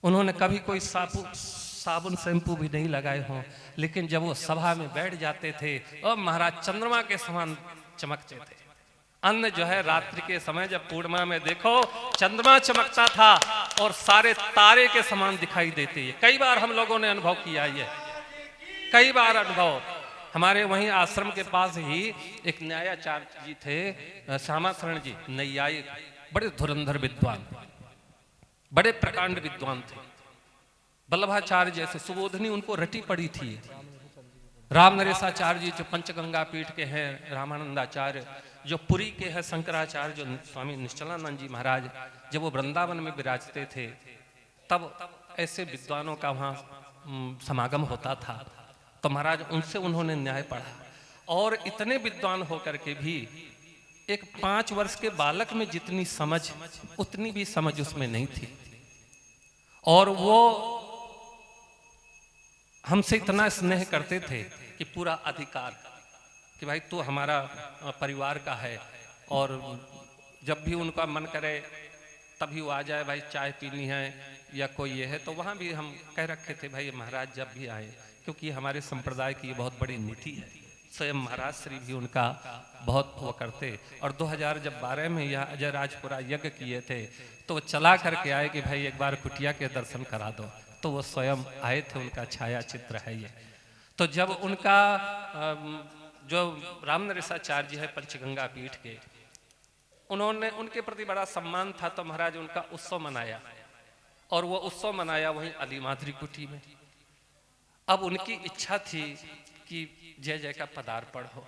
[SPEAKER 1] उन्होंने कभी कोई साबुन शैम्पू भी नहीं लगाए हों, लेकिन जब वो सभा में बैठ जाते थे और महाराज चंद्रमा के समान चमकते थे। अन्न जो है रात्रि के समय जब पूर्णिमा में देखो चंद्रमा चमकता था और सारे तारे के समान दिखाई देते हैं। कई बार हम लोगों ने अनुभव किया ये, कई बार अनुभव। हमारे वहीं आश्रम के पास ही एक न्यायाचार्य जी थे, श्यामा शरण जी, नैयायिक, बड़े धुरंधर विद्वान, बड़े प्रकांड विद्वान थे। वल्लभाचार्य जैसे सुबोधनी उनको रटी पड़ी थी। राम नरेशाचार्य जी जो पंचगंगा पीठ के हैं, रामानंदाचार्य जो पुरी के हैं, शंकराचार्य जो स्वामी निश्चलानंद जी महाराज जब वो वृंदावन में विराजते थे, तब ऐसे विद्वानों का वहाँ समागम होता था। तो महाराज उनसे उन्होंने न्याय पढ़ा, और इतने विद्वान होकर के भी एक 5 वर्ष के बालक में जितनी समझ, उतनी भी समझ उसमें नहीं थी। और वो हमसे इतना स्नेह करते थे कि पूरा अधिकार कि भाई तू हमारा परिवार का है, और जब भी उनका मन करे तभी वो आ जाए, भाई चाय पीनी है या कोई ये है। तो वहाँ भी हम कह रखे थे भाई महाराज जब भी आए, क्योंकि हमारे संप्रदाय की ये बहुत बड़ी नीति है। स्वयं महाराज श्री भी उनका बहुत वो करते। और 2012 में यह अजय राजपुरा यज्ञ किए थे, तो वो चला करके आए कि भाई एक बार कुटिया के दर्शन करा दो। तो वो स्वयं आए थे, उनका छाया चित्र है ये। तो जब उनका जो राम नरेशाचार्य जी है पंचगंगा पीठ के, उन्होंने उनके प्रति बड़ा सम्मान था, तो महाराज उनका उत्सव मनाया, और वो उत्सव मनाया वहीं अली माधुरी कुटी में। अब उनकी इच्छा थी कि जय जय का पदार्पण हो।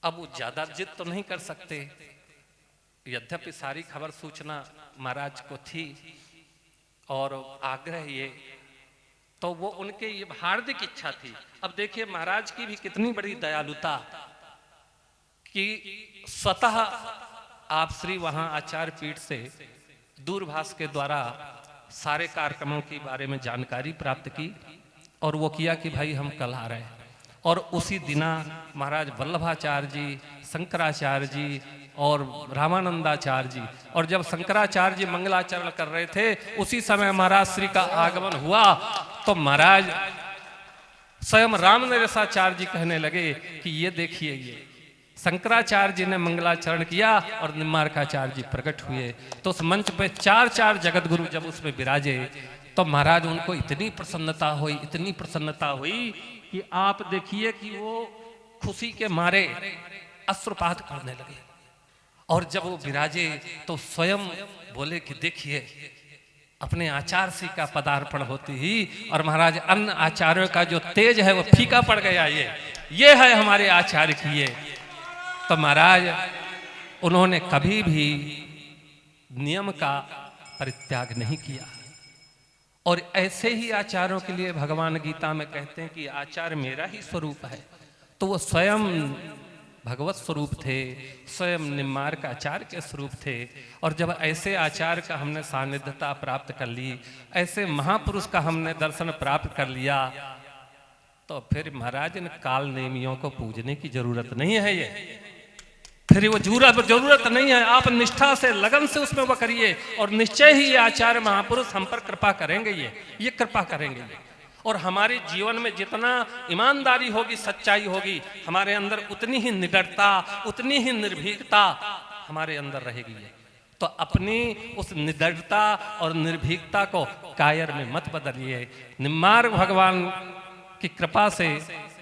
[SPEAKER 1] अब वो ज्यादा जिद तो नहीं कर सकते, यद्यपि सारी खबर सूचना महाराज को थी और आग्रह ये, तो वो उनके ये हार्दिक इच्छा थी। अब देखिए महाराज की भी कितनी बड़ी दयालुता कि स्वतः आप श्री वहां आचार्य पीठ से दूरभाष के द्वारा सारे कार्यक्रमों के बारे में जानकारी प्राप्त की, और वो किया कि भाई हम कल आ रहे हैं। और उसी दिना महाराज वल्लभाचार्य जी, शंकराचार्य जी और रामानंदाचार्य जी, और जब शंकराचार्य जी मंगलाचरण कर रहे थे उसी समय महाराज श्री का आगमन हुआ। तो महाराज स्वयं राम नरेशाचार्य जी कहने लगे कि ये देखिए, ये शंकराचार्य जी ने मंगलाचरण किया और निम्बार्काचार्य जी प्रकट हुए। तो उस मंच पे 4 जगत गुरु जब उसमें विराजे, तो महाराज उनको इतनी प्रसन्नता हुई, इतनी प्रसन्नता हुई कि आप देखिए कि वो खुशी के मारे अश्रुपात करने लगे। और जब वो विराजे तो स्वयं बोले कि देखिए अपने आचार्य श्री का पदार्पण होती ही, और महाराज अन्य आचार्यों का जो तेज है वो फीका पड़ गया। ये है हमारे आचार्य की ये। तो महाराज उन्होंने कभी भी नियम का परित्याग नहीं किया, और ऐसे ही आचार्यों के लिए भगवान गीता में कहते हैं कि आचार्य मेरा ही स्वरूप है। तो वो स्वयं भगवत स्वरूप थे, स्वयं निम्बार्क आचार्य के स्वरूप थे। और जब ऐसे आचार्य का हमने सानिध्यता प्राप्त कर ली, ऐसे महापुरुष का हमने दर्शन प्राप्त कर लिया, तो फिर महाराज इन काल नेमियों को पूजने की जरूरत नहीं है। ये फिर वो जरूरत नहीं है। आप निष्ठा से, लगन से उसमें वो करिए, और निश्चय ही ये आचार्य महापुरुष हम पर कृपा करेंगे। ये कृपा करेंगे ये। और हमारे जीवन में जितना ईमानदारी होगी, सच्चाई होगी, हमारे अंदर उतनी ही निडरता, उतनी ही निर्भीकता हमारे अंदर रहेगी। ये तो अपनी उस निडरता और निर्भीकता को कायर में मत बदलिए। निम्बार्क भगवान की कृपा से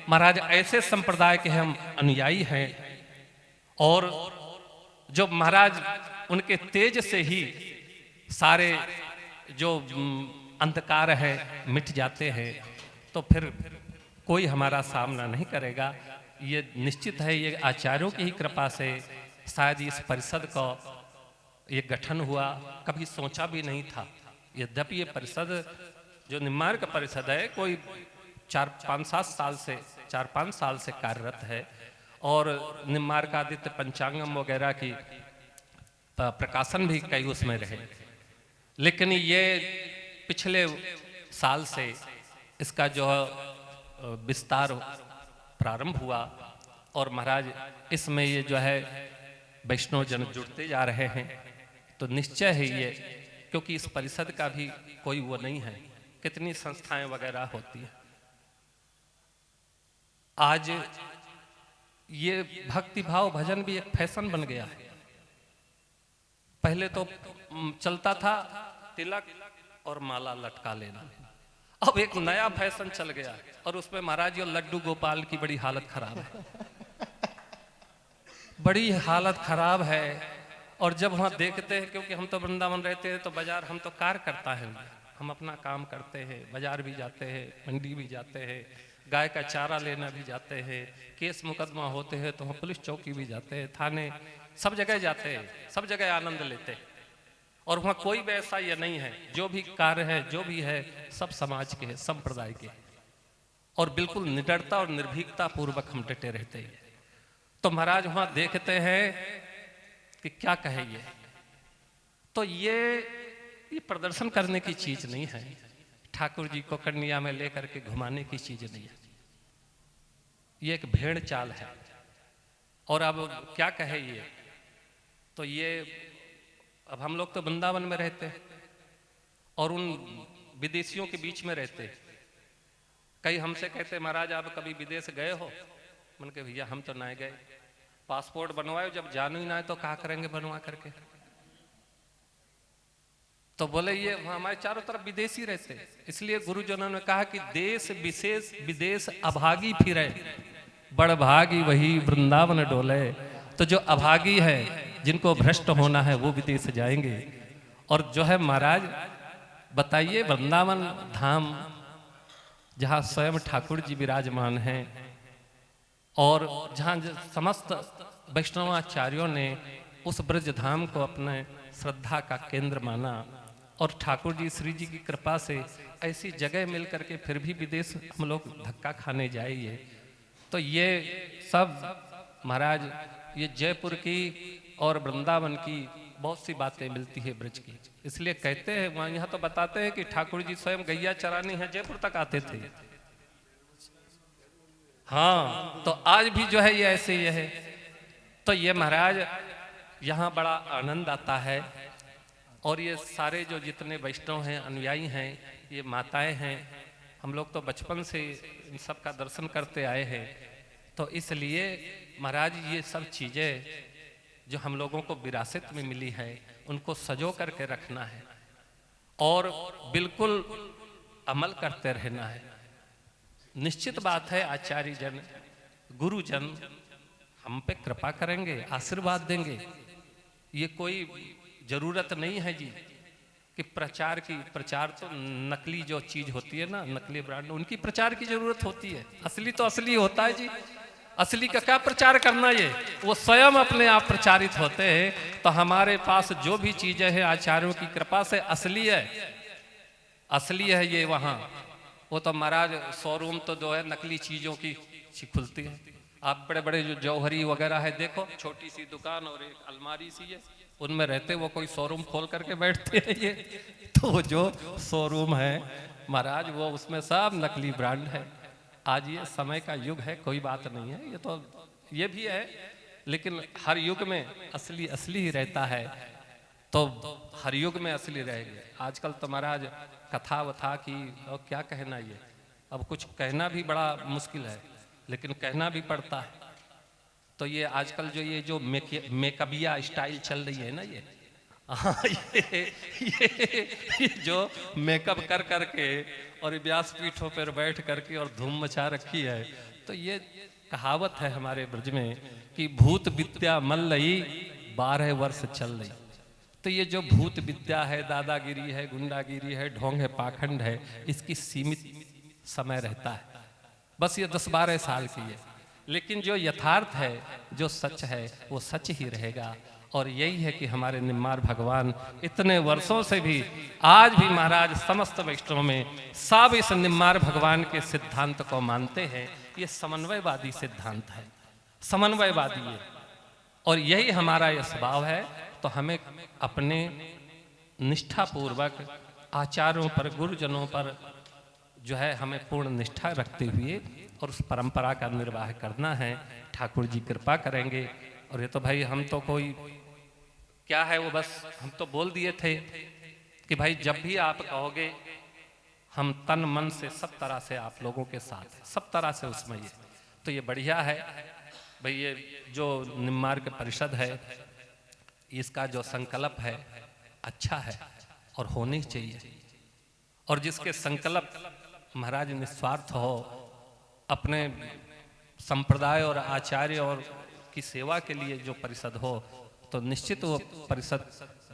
[SPEAKER 1] महाराज ऐसे संप्रदाय के हम अनुयायी हैं, और जो महाराज उनके तेज से ही सारे जो अंधकार है मिट जाते हैं, तो फिर कोई हमारा सामना नहीं करेगा। ये निश्चित है, ये आचार्यों की ही कृपा से शायद इस परिषद का ये गठन हुआ। कभी सोचा भी नहीं था। यद्यपि ये परिषद जो निम्बार्क परिषद है कोई 4-5 साल से कार्यरत है, और निम्बार्कादित्य पंचांगम वगैरह की प्रकाशन भी कई उसमें रहे। लेकिन ये पिछले साल से इसका जो विस्तार प्रारंभ हुआ, और महाराज इसमें ये जो है वैष्णव जन जुड़ते जा रहे हैं, तो निश्चय है ये, क्योंकि इस परिषद का भी कोई वो नहीं है, कितनी संस्थाएं वगैरह होती हैं। आज ये भक्ति भाव भजन भी एक फैशन बन गया है। पहले तो चलता था तिलक और माला लटका लेना, अब एक नया फैशन चल गया और उसमें महाराज ये लड्डू गोपाल की बड़ी हालत खराब है, बड़ी हालत खराब है। और जब वहाँ देखते हैं, क्योंकि हम तो वृंदावन रहते हैं, तो बाजार हम तो कार्य करता है, हम अपना काम करते हैं, बाजार भी जाते हैं, मंडी भी जाते हैं, गाय का चारा लेना भी जाते हैं, केस मुकदमा होते हैं तो हम पुलिस चौकी भी जाते हैं, थाने, सब जगह जाते हैं, सब जगह आनंद लेते हैं। और वहाँ कोई भी ऐसा ये नहीं है, जो भी कार्य है जो भी है सब समाज के है, संप्रदाय के, और बिल्कुल निडरता और निर्भीकता पूर्वक हम डटे रहते हैं। तो महाराज वहाँ देखते हैं कि क्या कहे ये, तो ये प्रदर्शन करने की चीज नहीं है, ठाकुर जी को कन्या में लेकर के घुमाने की चीज नहीं है, ये एक भेड़ चाल है। और अब क्या कहे ये, तो ये अब हम लोग तो वृंदावन में रहते हैं और उन विदेशियों के बीच में रहते हैं। कई हमसे कहते महाराज आप कभी विदेश गए हो? मन के भैया हम तो ना गए, पासपोर्ट बनवाए, जब जानो ही ना है तो क्या करेंगे बनवा करके। तो बोले ये हमारे चारों तरफ विदेशी रहते, इसलिए गुरुजनों ने कहा कि देश विशेष विदेश अभागी फिरे, बड़ भागी वही वृंदावन डोले। तो जो अभागी है, जिनको भ्रष्ट होना है, वो विदेश जाएंगे। और जो है महाराज बताइए, वृंदावन धाम जहाँ स्वयं ठाकुर जी विराजमान हैं और जहाँ समस्त वैष्णवाचार्यों ने उस ब्रज धाम को अपने श्रद्धा का केंद्र माना, और ठाकुर जी श्री जी की कृपा से ऐसी जगह मिल करके फिर भी विदेश हम लोग धक्का खाने जाइए। तो ये सब महाराज ये जयपुर की और वृंदावन की बहुत सी बातें मिलती है ब्रज की, इसलिए कहते हैं वहाँ, यहाँ तो बताते हैं कि ठाकुर जी स्वयं गैया चरानी है जयपुर तक आते थे। हाँ, तो आज भी जो है ये ऐसे ही है। तो ये महाराज यहाँ बड़ा आनंद आता है, और ये सारे जो जितने वैष्णव हैं, अनुयायी हैं, ये माताएं हैं, हम लोग तो बचपन से इन सब का दर्शन करते आए हैं। तो इसलिए महाराज ये सब चीज़ें जो हम लोगों को विरासत में मिली है, उनको सजो करके रखना है और बिल्कुल अमल करते रहना है। निश्चित बात है आचार्य जन, गुरुजन हम पे कृपा करेंगे, आशीर्वाद देंगे। ये कोई जरूरत नहीं है जी कि प्रचार की, प्रचार तो नकली जो चीज होती है ना, नकली ब्रांड, उनकी प्रचार की जरूरत होती है। असली तो असली होता है जी, असली का क्या प्रचार करना, ये वो स्वयं अपने आप प्रचारित होते हैं। तो हमारे पास जो भी चीजें हैं आचार्यों की कृपा से असली है, असली है ये। वहाँ वो तो महाराज शोरूम तो जो है नकली चीजों की खुलती है। आप बड़े बड़े जो जौहरी वगैरह है देखो, छोटी सी दुकान और एक अलमारी सी है, उनमें रहते, वो कोई शोरूम खोल करके बैठते हैं ये। तो जो शोरूम है महाराज वो उसमें सब नकली ब्रांड है। आज ये समय का युग है, कोई बात नहीं है, ये तो ये भी है, लेकिन हर युग में असली असली ही रहता है। तो हर युग में असली रहेंगे। आजकल तो महाराज कथा वथा की और क्या कहना, ये अब कुछ कहना भी बड़ा मुश्किल है, लेकिन कहना भी पड़ता है। तो ये आजकल जो ये जो मेकअबिया स्टाइल चल रही है ना, ये हाँ, ये जो मेकअप कर करके और व्यासपीठों पर बैठ करके और धूम मचा रखी है, तो ये कहावत है हमारे ब्रज में कि भूत विद्या मल रही 12 वर्ष चल रही। तो ये जो भूत विद्या है, दादागिरी है, गुंडागिरी है, ढोंग है, पाखंड है, इसकी सीमित समय रहता है, बस ये 10-12 साल की है। लेकिन जो यथार्थ है, जो सच है, वो सच ही रहेगा। और यही है कि हमारे निम्मार भगवान इतने वर्षों से भी आज भी महाराज समस्त वैष्णव में सब इस निम्मार भगवान के सिद्धांत को मानते हैं। ये समन्वयवादी सिद्धांत है, समन्वयवादी है, और यही हमारा यह स्वभाव है। तो हमें अपने निष्ठापूर्वक आचार्यों पर, गुरुजनों पर जो है हमें पूर्ण निष्ठा रखते हुए और उस परंपरा का निर्वाह करना है। ठाकुर जी कृपा करेंगे। और ये तो भाई हम तो कोई क्या है वो, बस हम तो बोल दिए थे कि भाई जब भी आप कहोगे हम तन मन से सब तरह से आप लोगों के साथ हैं, सब तरह से उसमें ये तो ये बढ़िया है भाई। ये जो निम्मार्क परिषद है इसका जो संकल्प है अच्छा है और होनी चाहिए। और जिसके संकल्प महाराज निस्वार्थ हो, अपने संप्रदाय और आचार्य और की सेवा के लिए जो परिषद हो, तो निश्चित वो परिषद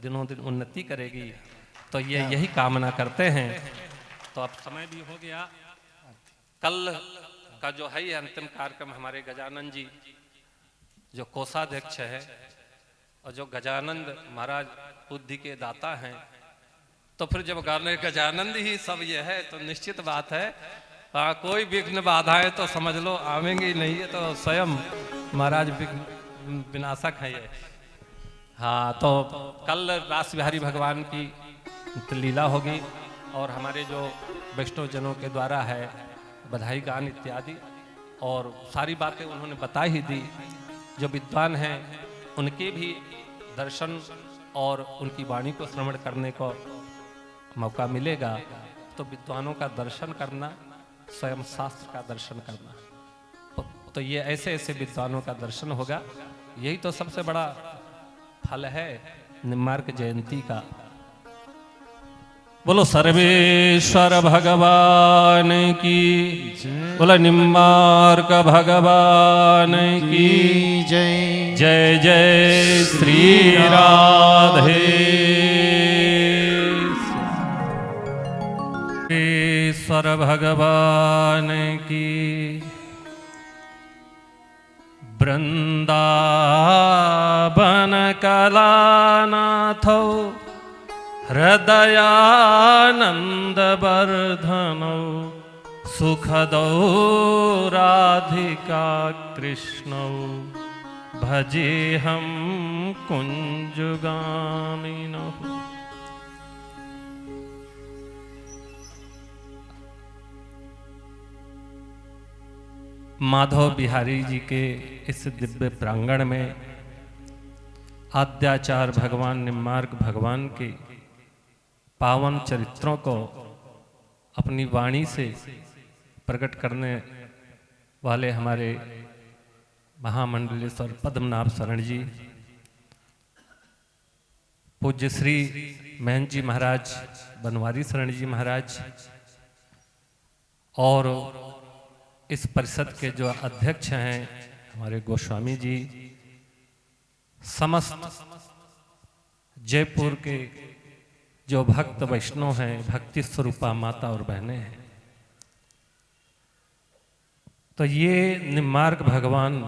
[SPEAKER 1] दिनों दिन उन्नति करेगी। तो ये यही कामना करते हैं। तो अब समय भी हो गया। कल का जो है ये अंतिम कार्यक्रम हमारे गजानंद जी जो कोषाध्यक्ष है और जो गजानंद महाराज बुद्धि के दाता हैं, तो फिर जब गाने गजानंद ही सब ये है तो निश्चित बात है कोई विघ्न बाधाएं तो समझ लो आवेंगे ही नहीं। है तो स्वयं महाराज विनाशक है ये। हाँ, तो कल रास बिहारी भगवान की लीला होगी और हमारे जो वैष्णव जनों के द्वारा है बधाई गान इत्यादि और सारी बातें उन्होंने बता ही दी। जो विद्वान हैं उनके भी दर्शन और उनकी वाणी को श्रवण करने को मौका मिलेगा। तो विद्वानों का दर्शन करना, स्वयं शास्त्र का दर्शन करना, तो ये ऐसे ऐसे विद्वानों का दर्शन होगा। यही तो सबसे बड़ा फल है निम्मार्क जयंती का। बोलो सर्वेश्वर भगवान की, बोलो निम्मार्क भगवान की जय। जय जय श्री राधे। ईश्वर भगवान की। वृंदावन कलानाथो हृदयानंद वर्धनौ सुखदौ राधिका कृष्णौ भजेहं कुंजगामिनौ। माधव बिहारी जी के इस दिव्य प्रांगण में आद्याचार भगवान निम्मार्क भगवान के पावन चरित्रों को अपनी वाणी से प्रकट करने वाले हमारे महामंडलेश्वर पद्मनाभ शरण जी, पूज्य श्री महंत जी महाराज बनवारी शरण जी महाराज और इस परिषद के जो अध्यक्ष हैं हमारे गोस्वामी जी, समस्त जयपुर के जो भक्त वैष्णव हैं, भक्ति स्वरूपा माता और बहनें हैं, तो ये निम्मार्क भगवान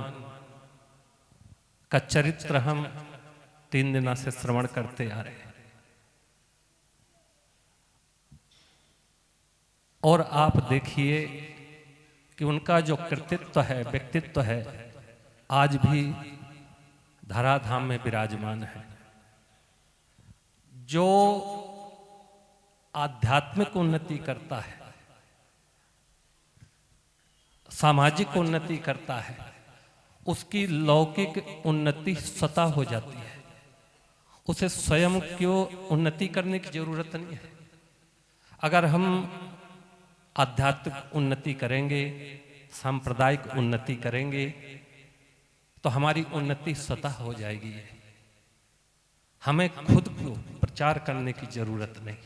[SPEAKER 1] का चरित्र हम 3 दिनों से श्रवण करते आ रहे हैं। और आप देखिए कि उनका जो कृतित्व है, व्यक्तित्व है, आज भी धराधाम में विराजमान है। जो आध्यात्मिक उन्नति करता है, सामाजिक उन्नति करता है, उसकी लौकिक उन्नति स्वतः हो जाती है। उसे स्वयं क्यों उन्नति करने की जरूरत नहीं है। अगर हम आध्यात्मिक उन्नति करेंगे, सांप्रदायिक उन्नति करेंगे, तो हमारी उन्नति स्वतः हो जाएगी। हमें खुद को प्रचार करने की जरूरत नहीं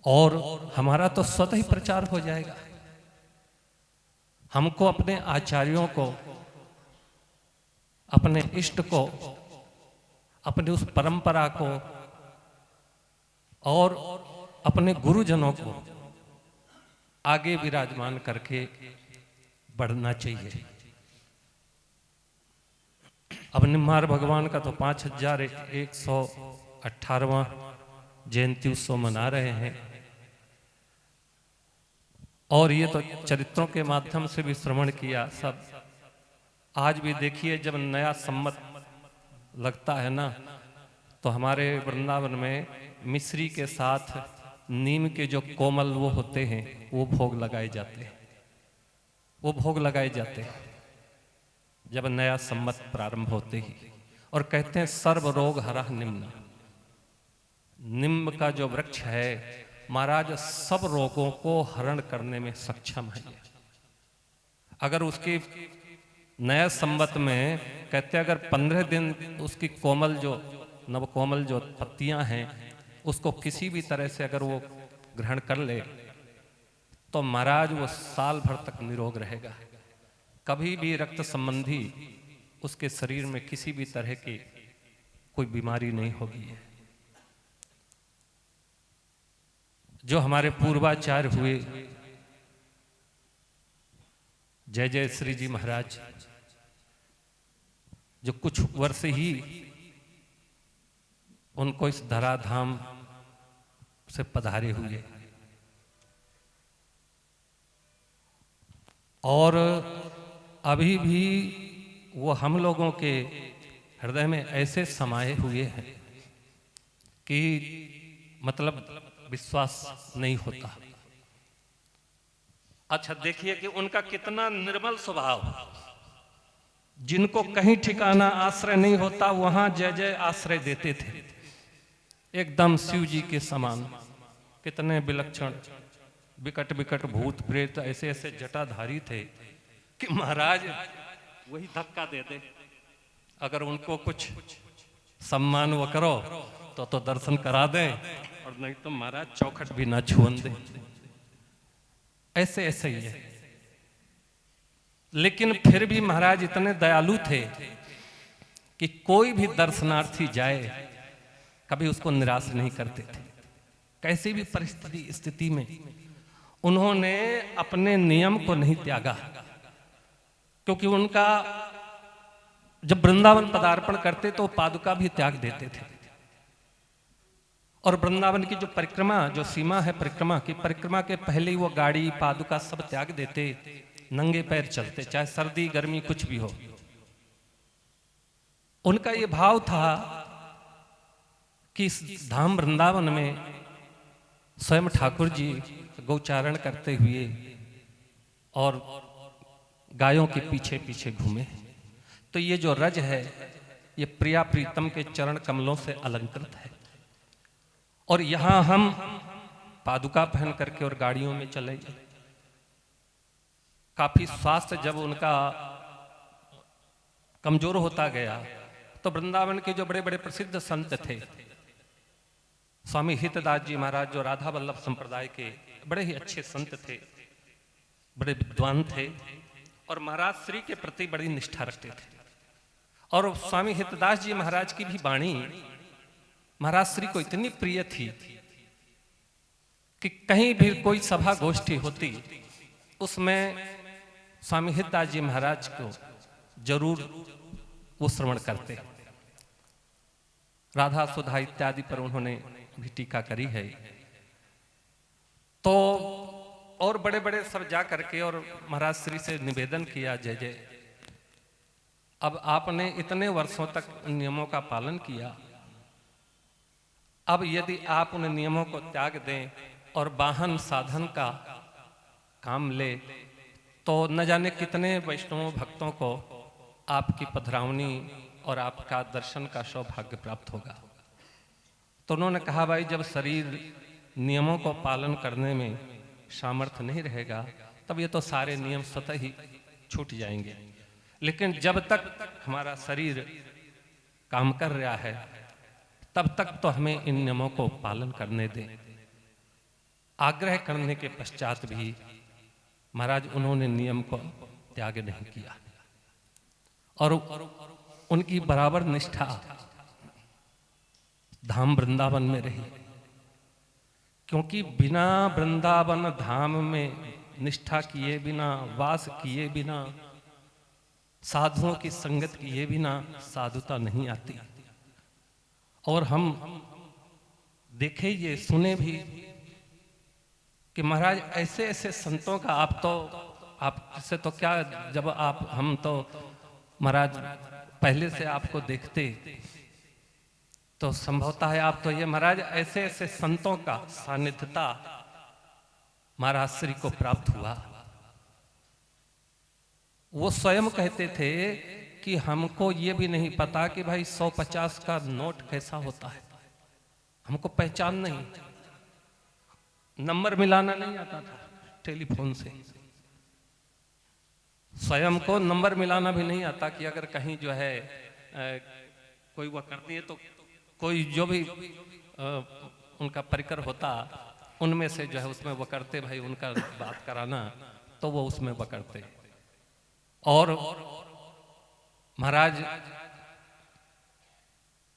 [SPEAKER 1] और हमारा तो स्वतः ही प्रचार हो जाएगा। हमको अपने आचार्यों को, अपने इष्ट को, अपने उस परंपरा को और अपने गुरुजनों को आगे विराजमान करके बढ़ना चाहिए। अब निम्मार्क भगवान का तो 5118वां जयंती उत्सव मना रहे हैं और ये तो चरित्रों के माध्यम से भी श्रवण किया सब। आज भी देखिए जब नया सम्मत लगता है ना, तो हमारे वृंदावन में मिश्री के साथ नीम के जो कोमल वो होते हैं वो भोग लगाए जाते हैं, वो भोग लगाए जाते हैं जब नया संवत प्रारंभ होते ही। और कहते हैं सर्व रोग हरः निम्न, निम्न का जो वृक्ष है महाराज सब रोगों को हरण करने में सक्षम है। अगर उसकी नया संवत में कहते हैं अगर 15 दिन उसकी कोमल जो नवकोमल जो पत्तियां हैं उसको किसी भी तरह से अगर वो ग्रहण कर ले तो महाराज वो साल भर तक निरोग रहेगा, कभी भी रक्त संबंधी उसके शरीर में किसी भी तरह की कोई बीमारी नहीं होगी। जो हमारे पूर्वाचार्य हुए जय जय श्री जी महाराज, जो कुछ वर्ष ही उनको इस धराधाम से पधारे हुए और अभी भी वो हम लोगों के हृदय में ऐसे समाये हुए हैं कि मतलब विश्वास नहीं होता। अच्छा देखिए कि उनका कितना निर्मल स्वभाव, जिनको कहीं ठिकाना आश्रय नहीं होता वहां जय जय आश्रय देते थे, एकदम शिव जी के समान। कितने विलक्षण विकट विकट भूत प्रेत ऐसे ऐसे जटाधारी थे कि महाराज वही धक्का देते, अगर उनको कुछ सम्मान वो करो तो दर्शन करा दें और नहीं तो महाराज चौखट भी ना छुअन दे। ऐसे ऐसे ही है, लेकिन फिर भी महाराज इतने दयालु थे कि कोई भी दर्शनार्थी जाए कभी उसको निराश नहीं करते थे। कैसी भी परिस्थिति स्थिति में उन्होंने अपने नियम को नहीं त्यागा, क्योंकि उनका जब वृंदावन पदार्पण करते तो पादुका भी त्याग देते थे। और वृंदावन की जो परिक्रमा, जो सीमा है परिक्रमा की, परिक्रमा के पहले ही वो गाड़ी पादुका सब त्याग देते, नंगे पैर चलते, चाहे सर्दी गर्मी कुछ भी हो। उनका ये भाव था कि इस धाम वृंदावन में स्वयं ठाकुर जी गौचारण करते हुए और गायों के पीछे पीछे घूमे। तो ये जो रज है ये प्रिया प्रीतम के चरण कमलों से अलंकृत है, और यहां हम पादुका पहन करके और गाड़ियों में चले गए। काफी स्वास्थ्य जब उनका कमजोर होता गया तो वृंदावन के जो बड़े बड़े प्रसिद्ध संत थे, स्वामी हितदास जी महाराज जो राधा वल्लभ संप्रदाय के बड़े ही अच्छे संत थे, बड़े विद्वान थे और महाराज श्री के प्रति बड़ी निष्ठा रखते थे। और स्वामी हितदास जी महाराज की भी वाणी महाराज श्री को इतनी प्रिय थी कि कहीं भी कोई सभा गोष्ठी होती उसमें स्वामी हितदास जी महाराज को जरूर वो श्रवण करते। राधा सुधा इत्यादि पर उन्होंने भी टीका करी है। तो और बड़े बड़े सब जा करके और महाराज श्री से निवेदन किया, जय जय अब आपने इतने वर्षों तक नियमों का पालन किया, अब यदि आप उन नियमों को त्याग दें और वाहन साधन का काम ले तो न जाने कितने वैष्णव भक्तों को आपकी पधरावनी और आपका दर्शन का सौभाग्य प्राप्त होगा। तो उन्होंने कहा भाई जब शरीर नियमों को पालन करने में सामर्थ्य नहीं रहेगा तब ये तो सारे नियम स्वतः ही छूट जाएंगे, लेकिन जब तक हमारा शरीर काम कर रहा है तब तक तो हमें इन नियमों को पालन करने दें। आग्रह करने के पश्चात भी महाराज उन्होंने नियम को त्याग नहीं किया और उनकी बराबर निष्ठा धाम वृंदावन में रही, क्योंकि बिना वृंदावन धाम में निष्ठा किए बिना, वास किए बिना, साधुओं की संगत किए बिना साधुता नहीं आती। और हम देखे ये सुने भी कि महाराज ऐसे ऐसे संतों का आपसे तो क्या, जब आप हम तो महाराज पहले से आपको देखते तो संभवतः है आप तो ये महाराज ऐसे ऐसे संतों का सानिध्यता महाराज श्री को प्राप्त हुआ। वो स्वयं कहते थे कि हमको ये भी नहीं पता कि भाई 150 का नोट कैसा होता है, हमको पहचान नहीं, नंबर मिलाना नहीं आता था टेलीफोन से, स्वयं को नंबर मिलाना भी नहीं आता कि अगर कहीं जो है कोई वो करती है तो कोई जो भी उनका परिकर होता उनमें से जो है उसमें वो करते भाई उनका बात कराना, तो वो उसमें वो करते। और महाराज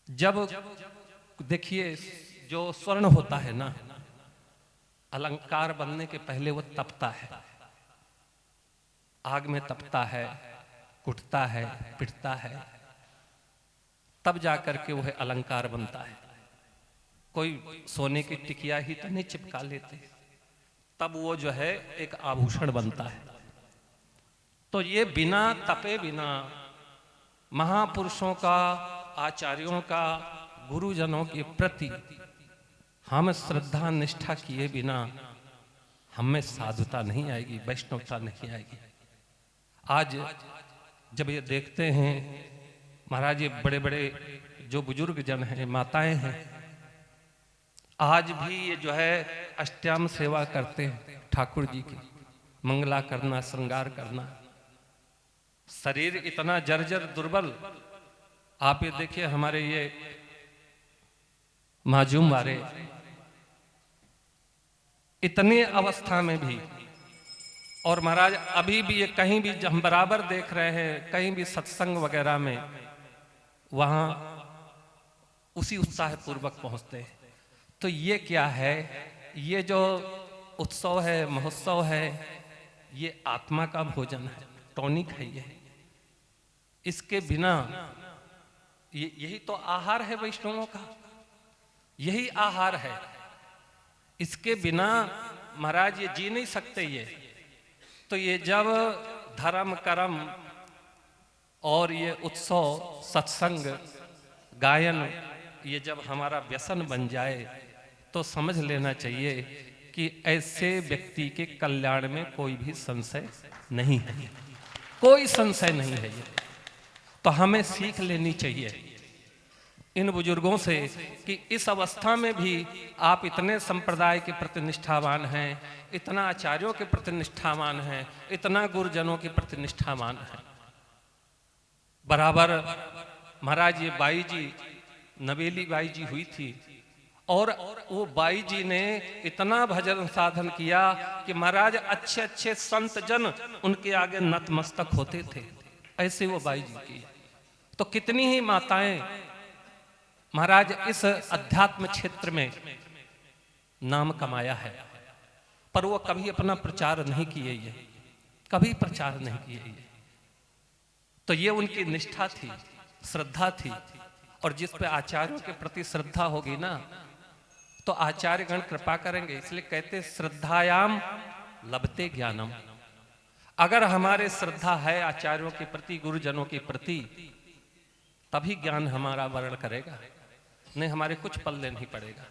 [SPEAKER 1] जब देखिए जो स्वर्ण होता है ना, अलंकार बनने के पहले वो तपता है, आग में तपता है, कुटता है, पिटता है, तब जाकर के वह अलंकार बनता है। कोई सोने की टिकिया ही तो नहीं चिपका लेते, तब वो जो है एक आभूषण बनता है। तो ये बिना तपे, बिना महापुरुषों का, आचार्यों का, गुरुजनों के प्रति हम श्रद्धा निष्ठा किए बिना हमें साधुता नहीं आएगी, वैष्णवता नहीं आएगी। आज जब ये देखते हैं महाराज, ये बड़े बड़े जो बुजुर्ग जन हैं, माताएं हैं, आज भी ये जो है अष्टयाम सेवा करते हैं ठाकुर जी की, मंगला करना, श्रृंगार करना। शरीर इतना जर्जर दुर्बल, आप ये देखिए हमारे ये माजूम वाले इतनी अवस्था में भी, और महाराज अभी भी ये कहीं भी हम बराबर देख रहे हैं, कहीं भी सत्संग वगैरह में वहां उसी उत्साह पूर्वक पहुंचते हैं। तो ये क्या है, ये जो उत्सव है, महोत्सव है, ये आत्मा का भोजन है, टॉनिक है ये। इसके बिना यही तो आहार है वैष्णवों का, यही आहार है। इसके बिना महाराज ये जी नहीं सकते ये। तो ये जब धर्म कर्म और ये उत्सव, सत्संग, गायन, ये जब हमारा व्यसन बन जाए तो समझ लेना चाहिए कि ऐसे व्यक्ति के कल्याण में कोई भी संशय नहीं है, कोई संशय नहीं है ये। तो हमें सीख लेनी चाहिए इन बुजुर्गों से कि इस अवस्था में भी आप इतने संप्रदाय के प्रति निष्ठावान हैं, इतना आचार्यों के प्रति निष्ठावान हैं, इतना गुरुजनों के प्रति निष्ठावान हैं। बराबर महाराज ये बाई जी, नवेली बाई जी हुई थी, और वो बाई जी ने इतना भजन साधन किया कि महाराज अच्छे अच्छे संत जन उनके आगे नतमस्तक होते थे, ऐसे वो बाई जी की। तो कितनी ही माताएं महाराज इस अध्यात्म क्षेत्र में नाम कमाया है, पर वो कभी अपना प्रचार नहीं किए, ये कभी प्रचार नहीं किए ये। तो ये उनकी निष्ठा थी, श्रद्धा थी। और जिस पे आचार्यों के प्रति श्रद्धा होगी ना, तो आचार्य गण कृपा करेंगे। इसलिए कहते श्रद्धायाम लभते ज्ञानम। अगर हमारे श्रद्धा है आचार्यों के प्रति, गुरुजनों के प्रति, तभी ज्ञान हमारा वर्ण करेगा, नहीं हमारे कुछ पल्ले नहीं पड़ेगा।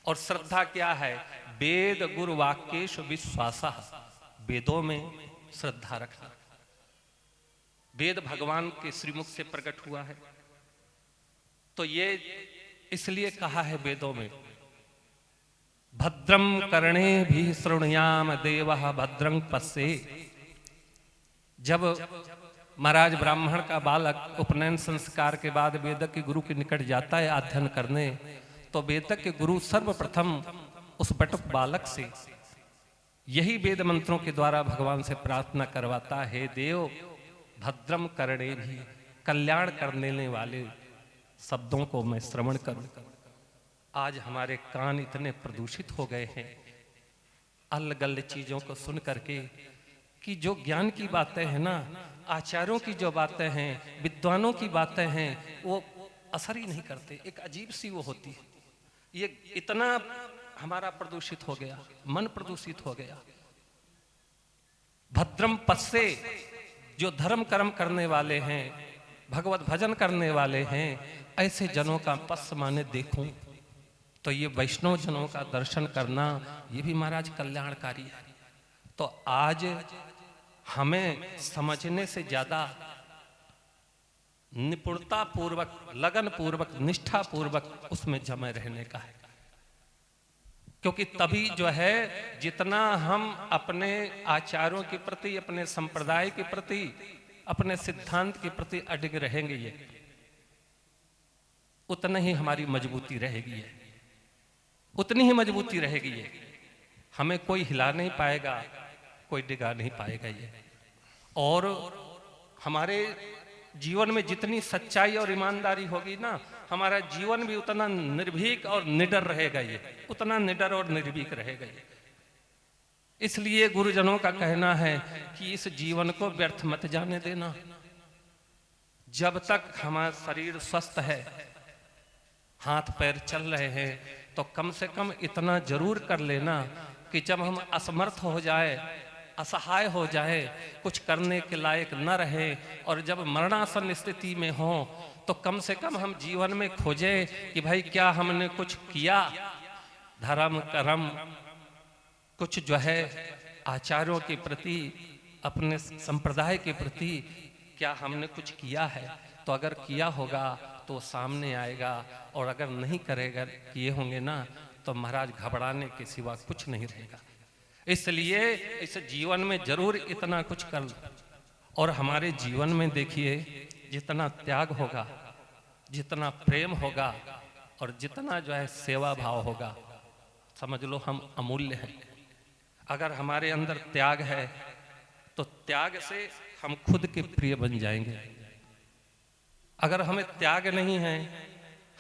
[SPEAKER 1] और श्रद्धा क्या है? वेद गुरु वाक्येषु विश्वासा, वेदों में श्रद्धा रखना। वेद भगवान के श्रीमुख से प्रकट हुआ है, तो ये इसलिए कहा है वेदों में, भद्रम कर्णे भी शृणुयाम देवः भद्रं पश्ये। जब महाराज ब्राह्मण का बालक उपनयन संस्कार के बाद वेदक के गुरु के निकट जाता है अध्ययन करने, तो वेदक के गुरु सर्वप्रथम उस बटुक बालक से यही वेद मंत्रों के द्वारा भगवान से प्रार्थना करवाता है, देव भद्रम करणे भी, कल्याण करने वाले शब्दों को मैं श्रवण करूं। आज हमारे कान इतने प्रदूषित हो गए हैं अलग-अलग चीजों को सुन करके, कि जो ज्ञान की बातें हैं ना, आचार्यों की जो बातें हैं, विद्वानों की बातें हैं, वो असर ही नहीं करते, एक अजीब सी वो होती है। ये इतना हमारा प्रदूषित हो गया, मन प्रदूषित हो गया। भद्रम पश्ये, जो धर्म कर्म करने वाले हैं, भगवत भजन करने वाले हैं, ऐसे जनों का पस माने देखूं, तो ये वैष्णव जनों का दर्शन करना ये भी महाराज कल्याणकारी है। तो आज हमें समझने से ज्यादा निपुणता पूर्वक, लगन पूर्वक, निष्ठा पूर्वक उसमें जमे रहने का है। क्योंकि तभी जो है, जितना हम अपने आचारों के प्रति, अपने संप्रदाय के प्रति, अपने सिद्धांत के प्रति अडिग रहेंगे, ये उतना ही हमारी मजबूती रहेगी, ये उतनी ही मजबूती रहेगी। ये हमें कोई हिला नहीं पाएगा, कोई डिगा नहीं पाएगा ये। और हमारे जीवन में जितनी सच्चाई और ईमानदारी होगी ना, हमारा जीवन भी उतना निर्भीक और निडर रहेगा, ये उतना निडर और निर्भीक रहेगा ये। इसलिए गुरुजनों का कहना है कि इस जीवन को व्यर्थ मत जाने देना। जब तक हमारा शरीर स्वस्थ है, हाथ पैर चल रहे हैं, तो कम से कम इतना जरूर कर लेना कि जब हम असमर्थ हो जाए, असहाय हो जाए, कुछ करने के लायक न रहे, और जब मरणासन स्थिति में हो, तो कम से कम हम जीवन में खोजें कि भाई क्या हमने कुछ किया, धर्म कर्म, कुछ जो है आचार्यों के प्रति, अपने संप्रदाय के प्रति क्या हमने कुछ किया है। तो अगर किया होगा तो सामने आएगा, और अगर नहीं करेगा, किए होंगे ना, तो महाराज घबराने के सिवा कुछ नहीं रहेगा। इसलिए इस जीवन में जरूर इतना कुछ कर, और हमारे जीवन में देखिए जितना त्याग होगा, जितना प्रेम होगा, और जितना जो है सेवा भाव होगा, समझ लो हम अमूल्य हैं। अगर हमारे अंदर त्याग है तो त्याग से हम खुद के प्रिय बन जाएंगे। अगर हमें त्याग नहीं है,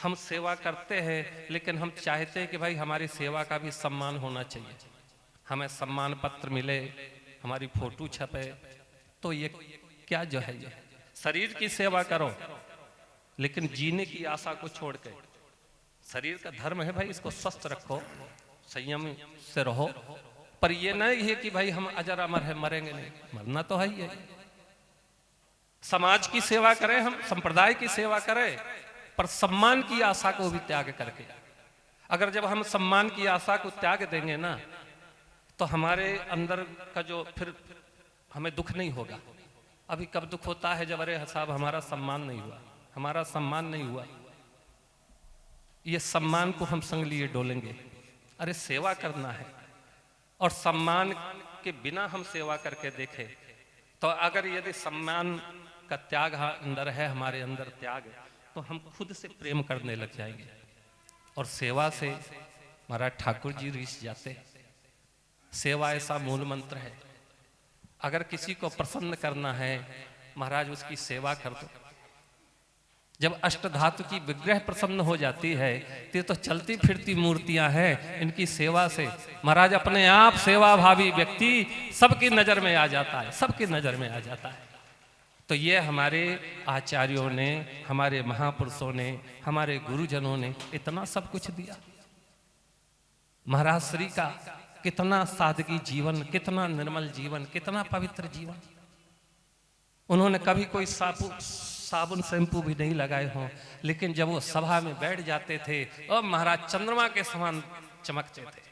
[SPEAKER 1] हम सेवा करते हैं, लेकिन हम चाहते हैं कि भाई हमारी सेवा का भी सम्मान होना चाहिए, हमें सम्मान पत्र मिले, हमारी फोटो छपे, तो ये क्या जो है, ये शरीर की सेवा करो लेकिन जीने की आशा को छोड़ के। शरीर का धर्म है भाई, इसको स्वस्थ रखो, संयम से रहो, पर ये नहीं है कि भाई हम अजर अमर है, मरेंगे नहीं, मरना तो है ही है। समाज की सेवा करें, हम संप्रदाय की सेवा करें, पर सम्मान की आशा को भी त्याग करके। अगर जब हम सम्मान की आशा को त्याग देंगे ना, तो हमारे अंदर का जो फिर हमें दुख नहीं होगा। अभी कब दुख होता है, जब अरे साहब हमारा सम्मान नहीं हुआ, हमारा सम्मान नहीं हुआ। ये सम्मान को हम संग लिए डोलेंगे। अरे सेवा करना है, और सम्मान के बिना हम सेवा करके देखें, तो अगर यदि सम्मान का त्याग अंदर है, हमारे अंदर त्याग, तो हम खुद से प्रेम करने लग जाएंगे। और सेवा से महाराज ठाकुर जी ऋषि जाते, सेवा ऐसा मूल मंत्र है। अगर किसी को प्रसन्न करना है, महाराज उसकी सेवा कर दो। जब अष्ट धातु की विग्रह प्रसन्न हो जाती है, तो ये तो चलती फिरती मूर्तियां हैं, इनकी सेवा से महाराज अपने आप सेवा भावी व्यक्ति सबकी नजर में आ जाता है, सबकी नजर में आ जाता है। तो ये हमारे आचार्यों ने, हमारे महापुरुषों ने, हमारे गुरुजनों ने इतना सब कुछ दिया। महाराज श्री का कितना सादगी जीवन, कितना निर्मल जीवन, कितना पवित्र जीवन। उन्होंने कभी कोई साबुन शैम्पू भी नहीं लगाए हों, लेकिन जब वो सभा में बैठ जाते थे, और महाराज चंद्रमा के समान चमकते थे।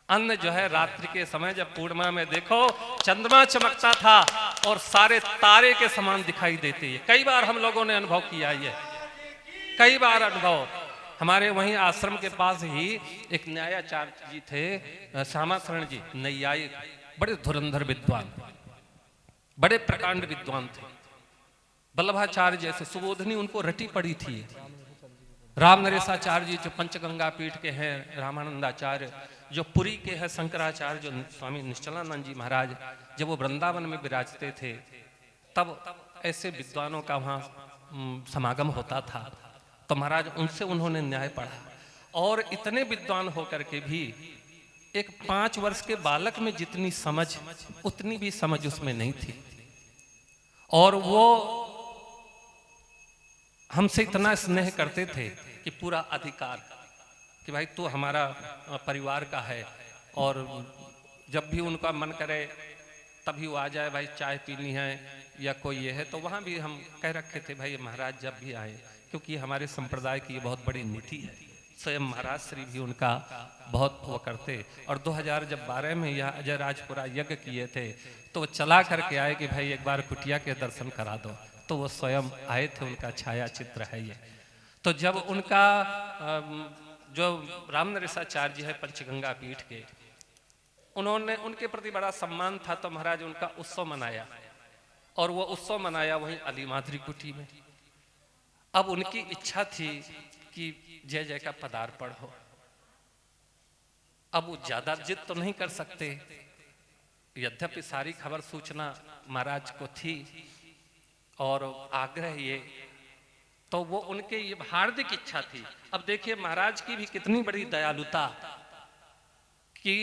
[SPEAKER 1] अन्न जो है रात्रि के समय जब पूर्णिमा में देखो, चंद्रमा चमकता था और सारे तारे के समान दिखाई देते हैं। कई बार हम लोगों ने अनुभव किया ये, कई बार अनुभव। हमारे वहीं आश्रम के पास ही एक न्यायाचार्य जी थे, श्यामा शरण जी, नैयायिक, बड़े धुरंधर विद्वान, बड़े प्रकांड विद्वान थे। वल्लभाचार्य जैसे सुबोधनी उनको रटी पड़ी थी। राम नरेशाचार्य जी जो पंचगंगा पीठ के हैं, रामानंदाचार्य जो पुरी के हैं, शंकराचार्य जो स्वामी निश्चलानंद जी महाराज जब वो वृंदावन में विराजते थे, तब ऐसे विद्वानों का वहाँ समागम होता था। तो महाराज उनसे उन्होंने न्याय पढ़ा, और इतने विद्वान होकर के भी एक 5 वर्ष के बालक में जितनी समझ, उतनी भी समझ उसमें नहीं थी। और वो हमसे इतना स्नेह करते थे कि पूरा अधिकार कि भाई तू हमारा परिवार का है, और जब भी उनका मन करे तभी वो आ जाए भाई चाय पीनी है या कोई ये है। तो वहाँ भी हम कह रखे थे भाई महाराज जब भी आए, क्योंकि हमारे संप्रदाय की ये बहुत बड़ी नीति है। स्वयं महाराज श्री भी उनका बहुत वो करते। और 2012 में यह अजय राजपुरा यज्ञ किए थे, तो वो चला करके आए कि भाई एक बार कुटिया के दर्शन करा दो। तो वो स्वयं आए थे, उनका छाया चित्र है ये। तो जब उनका जो रामनरेशाचार्य जी है पंचगंगा पीठ के, उन्होंने उनके प्रति बड़ा सम्मान था, तो महाराज उनका उत्सव मनाया, और वो उत्सव मनाया वहीं अली माधुरी कुटी में। अब उनकी इच्छा थी कि जय जय का पदार्पण हो। अब वो ज्यादा जिद तो नहीं कर सकते, यद्यपि सारी खबर सूचना महाराज को थी और आग्रह ये, तो वो उनके ये हार्दिक इच्छा थी। अब देखिए महाराज की भी कितनी बड़ी दयालुता कि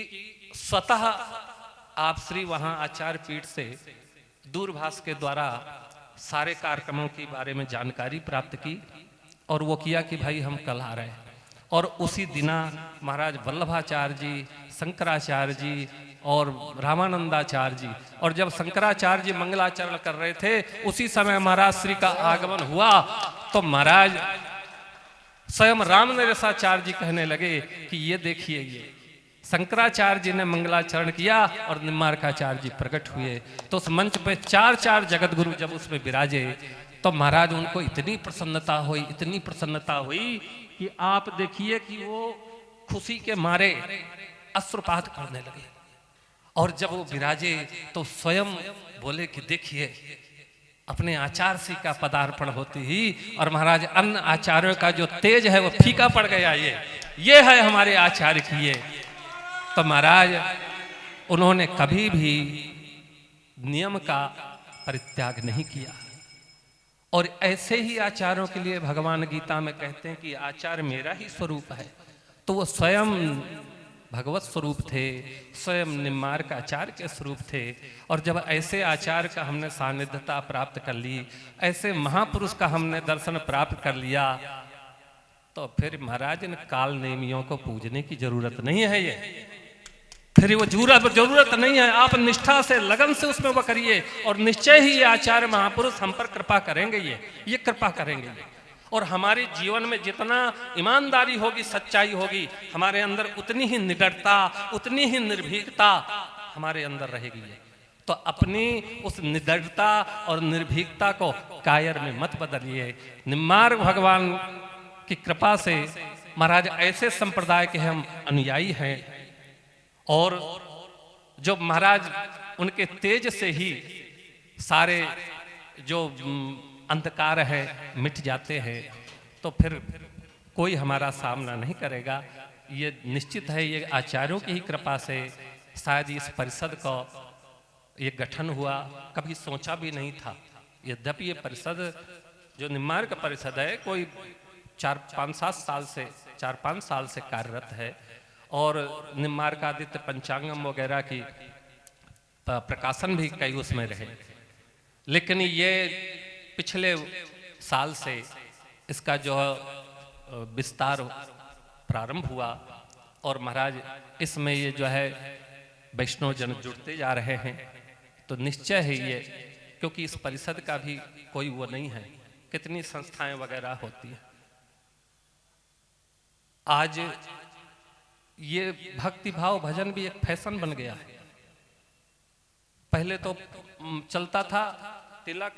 [SPEAKER 1] स्वतः आप श्री वहां आचार्य पीठ से दूरभाष के द्वारा सारे कार्यक्रमों के बारे में जानकारी प्राप्त की, और वो किया कि भाई हम कल आ रहे हैं। और उसी दिना महाराज वल्लभाचार्य जी, शंकराचार्य जी और रामानंदाचार्य जी, और जब शंकराचार्य जी मंगलाचरण कर रहे थे उसी समय महाराज श्री का आगमन हुआ। तो महाराज स्वयं रामनरेशाचार्य जी कहने लगे कि ये देखिए, ये शंकराचार्य जी ने मंगलाचरण किया और निम्बार्काचार्य जी प्रकट हुए। तो उस मंच पे चार चार जगत गुरु जब उसमें विराजे, तो महाराज उनको इतनी प्रसन्नता हुई, इतनी प्रसन्नता हुई कि आप देखिए कि वो खुशी के मारे अश्रुपात करने लगे। और जब वो विराजे तो स्वयं बोले कि देखिए अपने आचार्य श्री का पदार्पण होती ही, और महाराज अन्य आचार्यों का जो तेज है वो फीका पड़ गया। ये है हमारे आचार्य की ये। तो महाराज उन्होंने कभी भी नियम का परित्याग नहीं किया। और ऐसे ही आचार्यों के लिए भगवान गीता में कहते हैं कि आचार्य मेरा ही स्वरूप है। तो वो स्वयं भगवत स्वरूप थे, स्वयं निम्बार्क आचार्य के स्वरूप थे। और जब ऐसे आचार्य का हमने सानिध्यता प्राप्त कर ली, ऐसे महापुरुष का हमने दर्शन प्राप्त कर लिया, तो फिर महाराज इन काल नेमियों को पूजने की जरूरत नहीं है। ये फिर वो जरूरत नहीं है। आप निष्ठा से, लगन से उसमें वो करिए, और निश्चय ही ये आचार्य महापुरुष हम पर कृपा करेंगे। ये कृपा करेंगे। और हमारे जीवन में जितना ईमानदारी होगी, सच्चाई होगी, हमारे अंदर उतनी ही निडरता, उतनी ही निर्भीकता हमारे अंदर रहेगी। तो अपनी उस निडरता और निर्भीकता को कायर में मत बदलिए। निम्बार्क भगवान की कृपा से महाराज ऐसे संप्रदाय के हम अनुयायी हैं, और जो महाराज उनके तेज से ही सारे जो अंधकार है मिट जाते हैं, तो फिर कोई हमारा सामना नहीं करेगा। ये निश्चित है। ये आचार्यों की ही कृपा से शायद इस परिषद का ये गठन हुआ, कभी सोचा भी नहीं था। यद्यपि ये परिषद जो निम्बार्क परिषद है कोई 4-5 साल से कार्यरत है, और निम्बार्कादित्य पंचांगम वगैरह की प्रकाशन भी कई उसमें रहे। लेकिन ये पिछले साल से इसका जो विस्तार प्रारंभ हुआ, और महाराज इसमें ये जो है वैष्णव जन जुड़ते जा रहे हैं। तो निश्चय है ये, क्योंकि इस परिषद का भी कोई वो नहीं है, कितनी संस्थाएं वगैरह होती हैं। आज ये भक्ति भाव भजन भी एक फैशन बन गया है। पहले तो चलता था तिलक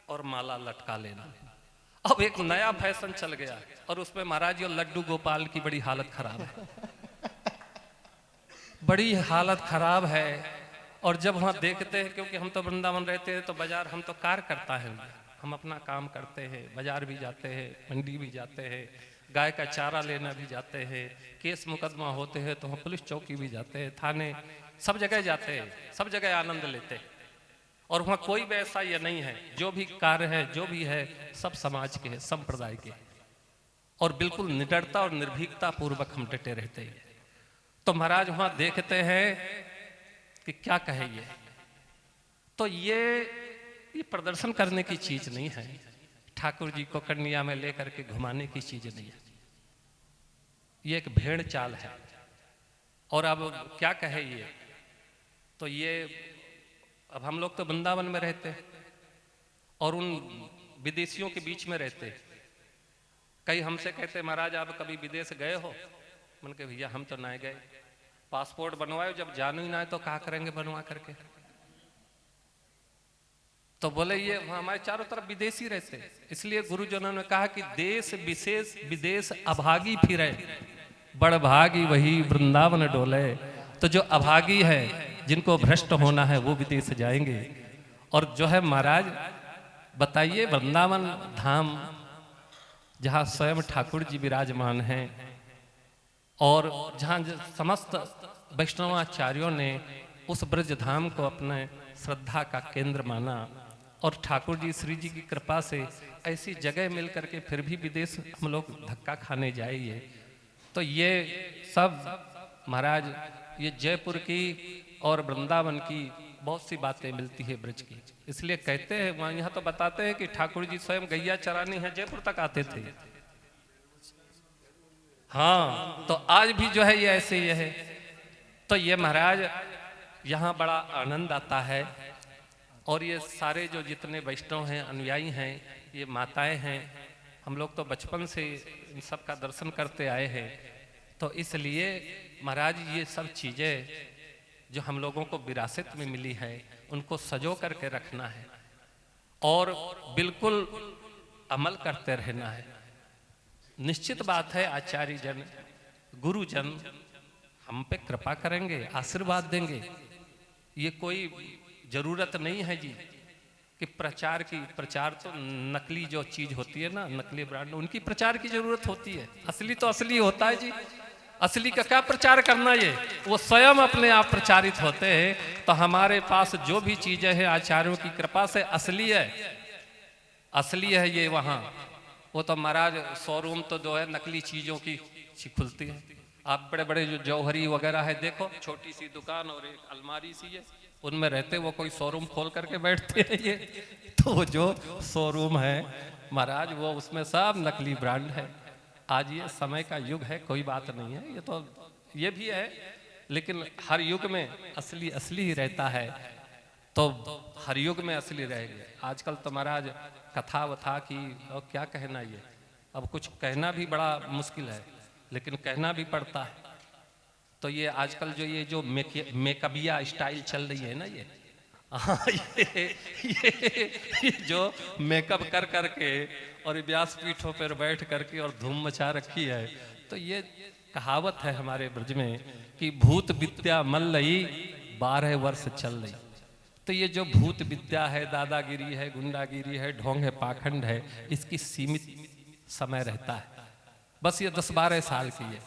[SPEAKER 1] और माला लटका लेना, अब एक नया फैशन चल गया, और उसमें महाराज ये लड्डू गोपाल की बड़ी हालत खराब है। बड़ी हालत खराब है। और जब वहाँ देखते हैं, क्योंकि हम तो वृंदावन रहते हैं, तो बाजार हम तो कार्य करता है, हम अपना काम करते हैं, बाजार भी जाते हैं, मंडी भी जाते हैं, गाय का चारा लेना भी जाते हैं, केस मुकदमा होते हैं तो हम पुलिस चौकी भी जाते हैं, थाने, सब जगह जाते हैं, सब जगह आनंद लेते हैं। और वहाँ कोई भी ऐसा ये नहीं है। जो भी कार्य है, जो भी है, सब समाज के है, संप्रदाय के, और बिल्कुल निडरता और निर्भीकता पूर्वक हम डटे रहते हैं। तो महाराज वहाँ देखते हैं कि क्या कहे ये, तो ये प्रदर्शन करने की चीज नहीं है, ठाकुर जी को कन्या में लेकर के घुमाने की चीज नहीं है, ये एक भेड़ चाल है। और अब क्या कहे ये, तो ये अब हम लोग तो वृंदावन में रहते और उन विदेशियों के बीच में रहते। कई हमसे कहते महाराज आप कभी विदेश गए हो? मन के भैया हम तो ना गए, पासपोर्ट बनवाए, जब जानो ही ना है तो कहा करेंगे बनवा करके। तो बोले ये हमारे चारों तरफ विदेशी रहते, इसलिए गुरुजनों ने कहा कि देश विशेष विदेश अभागी फिरे, बड़ भागी वही वृंदावन डोले। तो जो अभागी है, जिनको भ्रष्ट होना है, वो विदेश जाएंगे। और जो है महाराज बताइए, वृंदावन धाम जहाँ स्वयं ठाकुर जी विराजमान हैं और जहाँ समस्त वैष्णवाचार्यों ने उस ब्रज धाम को अपने श्रद्धा का केंद्र माना, और ठाकुर जी श्री जी की कृपा से ऐसी जगह मिल करके फिर भी विदेश हम लोग धक्का खाने जाइए। तो ये सब महाराज ये जयपुर की और वृंदावन की बहुत सी बातें मिलती है ब्रज की। इसलिए कहते हैं वहाँ, यहाँ तो बताते हैं कि ठाकुर जी स्वयं गैया चरानी है जयपुर तक आते थे। हाँ, तो आज भी जो है ये ऐसे ही है। तो ये महाराज यहाँ बड़ा आनंद आता है। और ये सारे जो जितने वैष्णव हैं, अनुयायी हैं, ये माताएं हैं, हम लोग तो बचपन से इन सब का दर्शन करते आए हैं। तो इसलिए महाराज ये सब चीज़ें जो हम लोगों को विरासत में मिली है, उनको सजो करके रखना है और बिल्कुल अमल करते रहना है। निश्चित बात है आचार्य जन, गुरुजन हम पे कृपा करेंगे, आशीर्वाद देंगे। ये कोई जरूरत नहीं है जी कि प्रचार की, प्रचार तो नकली जो चीज होती है ना, नकली ब्रांड, उनकी प्रचार की जरूरत होती है। असली तो असली होता है जी, असली का क्या प्रचार करना, ये वो स्वयं अपने आप प्रचारित होते हैं। तो हमारे पास जो भी चीजें हैं आचार्यों की कृपा से असली है, असली है ये वहाँ। वो तो महाराज शोरूम तो जो है नकली चीजों की खुलती है। आप बड़े बड़े जो जौहरी वगैरह है देखो, छोटी सी दुकान और एक अलमारी सी है, उनमें रहते, वो कोई शोरूम खोल करके बैठते हैं ये। तो जो शोरूम है महाराज वो उसमें सब नकली ब्रांड है। आज ये समय का युग है, कोई बात नहीं है, ये तो ये भी है, लेकिन हर युग में असली असली ही रहता है। तो हर युग में असली रहेंगे। आजकल तो महाराज कथा वथा की और क्या कहना, ये अब कुछ कहना भी बड़ा मुश्किल है, लेकिन कहना भी पड़ता है। तो ये आजकल जो ये जो मेकअबिया स्टाइल चल रही है ना, ये ये जो मेकअप कर करके और व्यासपीठों पर बैठ करके और धूम मचा रखी है, तो ये कहावत है हमारे ब्रज में कि भूत विद्या मल रही 12 वर्ष चल रही। तो ये जो भूत विद्या है, दादागिरी है, गुंडागिरी है, ढोंग है, पाखंड है, इसकी सीमित समय रहता है, बस ये 10-12 साल की है।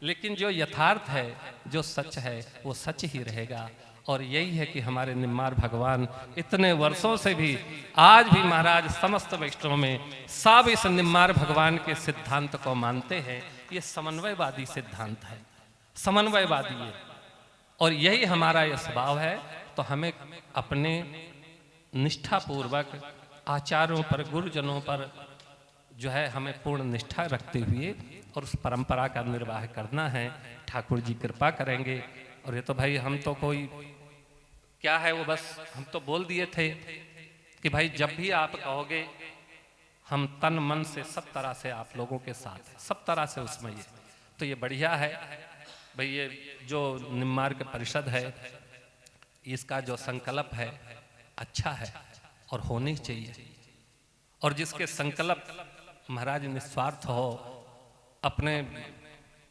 [SPEAKER 1] लेकिन जो यथार्थ है, जो सच है, वो सच ही रहेगा। और यही है कि हमारे निम्मार भगवान इतने वर्षों से भी आज भी महाराज समस्त वैष्णव में सब इस निम्मार भगवान के सिद्धांत को मानते हैं। ये समन्वयवादी सिद्धांत है, समन्वयवादी है, और यही हमारा यह स्वभाव है। तो हमें अपने निष्ठापूर्वक आचार्यों पर, गुरुजनों पर जो है हमें पूर्ण निष्ठा रखते हुए और उस परंपरा का निर्वाह करना है। ठाकुर जी कृपा करेंगे। और ये तो भाई हम तो कोई क्या है, वो बस हम तो बोल दिए थे कि भाई जब भी आप कहोगे हम तन मन से सब तरह से आप लोगों के साथ, सब तरह से उसमें ये तो ये बढ़िया है भाई। ये जो निम्मार्ग परिषद है, इसका जो संकल्प है अच्छा है और होनी चाहिए। और जिसके संकल्प महाराज निस्वार्थ हो, अपने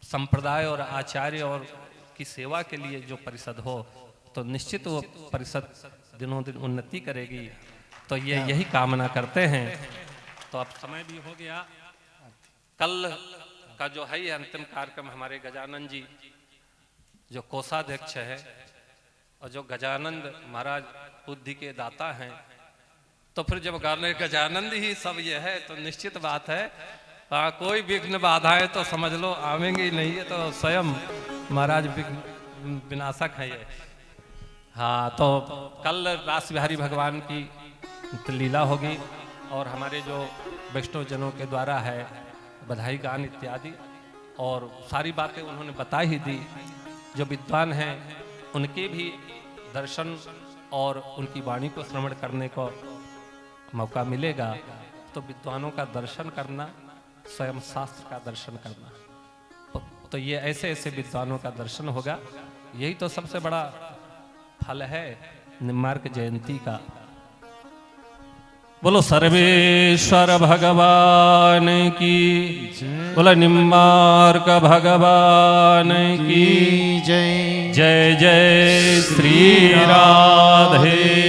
[SPEAKER 1] संप्रदाय और आचार्य और की सेवा के लिए जो परिषद हो, तो निश्चित वो परिषद दिनों दिन उन्नति करेगी। तो ये यही कामना करते हैं। तो अब समय भी हो गया। कल का जो है अंतिम कार्यक्रम हमारे गजानंद जी जो कोषाध्यक्ष है और जो गजानंद महाराज बुद्धि के दाता हैं, तो फिर जब गाने गजानंद ही सब ये है तो निश्चित बात है कोई विघ्न बाधाएं तो समझ लो आवेंगे ही नहीं। है तो स्वयं महाराज विनाशक है ये। हाँ, तो कल रास बिहारी भगवान की लीला होगी और हमारे जो वैष्णव जनों के द्वारा है बधाई गान इत्यादि और सारी बातें उन्होंने बता ही दी। जो विद्वान हैं उनके भी दर्शन और उनकी वाणी को श्रवण करने को मौका मिलेगा, तो विद्वानों का दर्शन करना स्वयं शास्त्र का दर्शन करना। तो ये ऐसे ऐसे विद्वानों का दर्शन होगा। यही तो सबसे बड़ा फल है निम्बार्क जयंती का। बोलो सर्वेश्वर भगवान की, बोलो निम्बार्क भगवान की
[SPEAKER 2] जय।
[SPEAKER 1] जय जय श्री राधे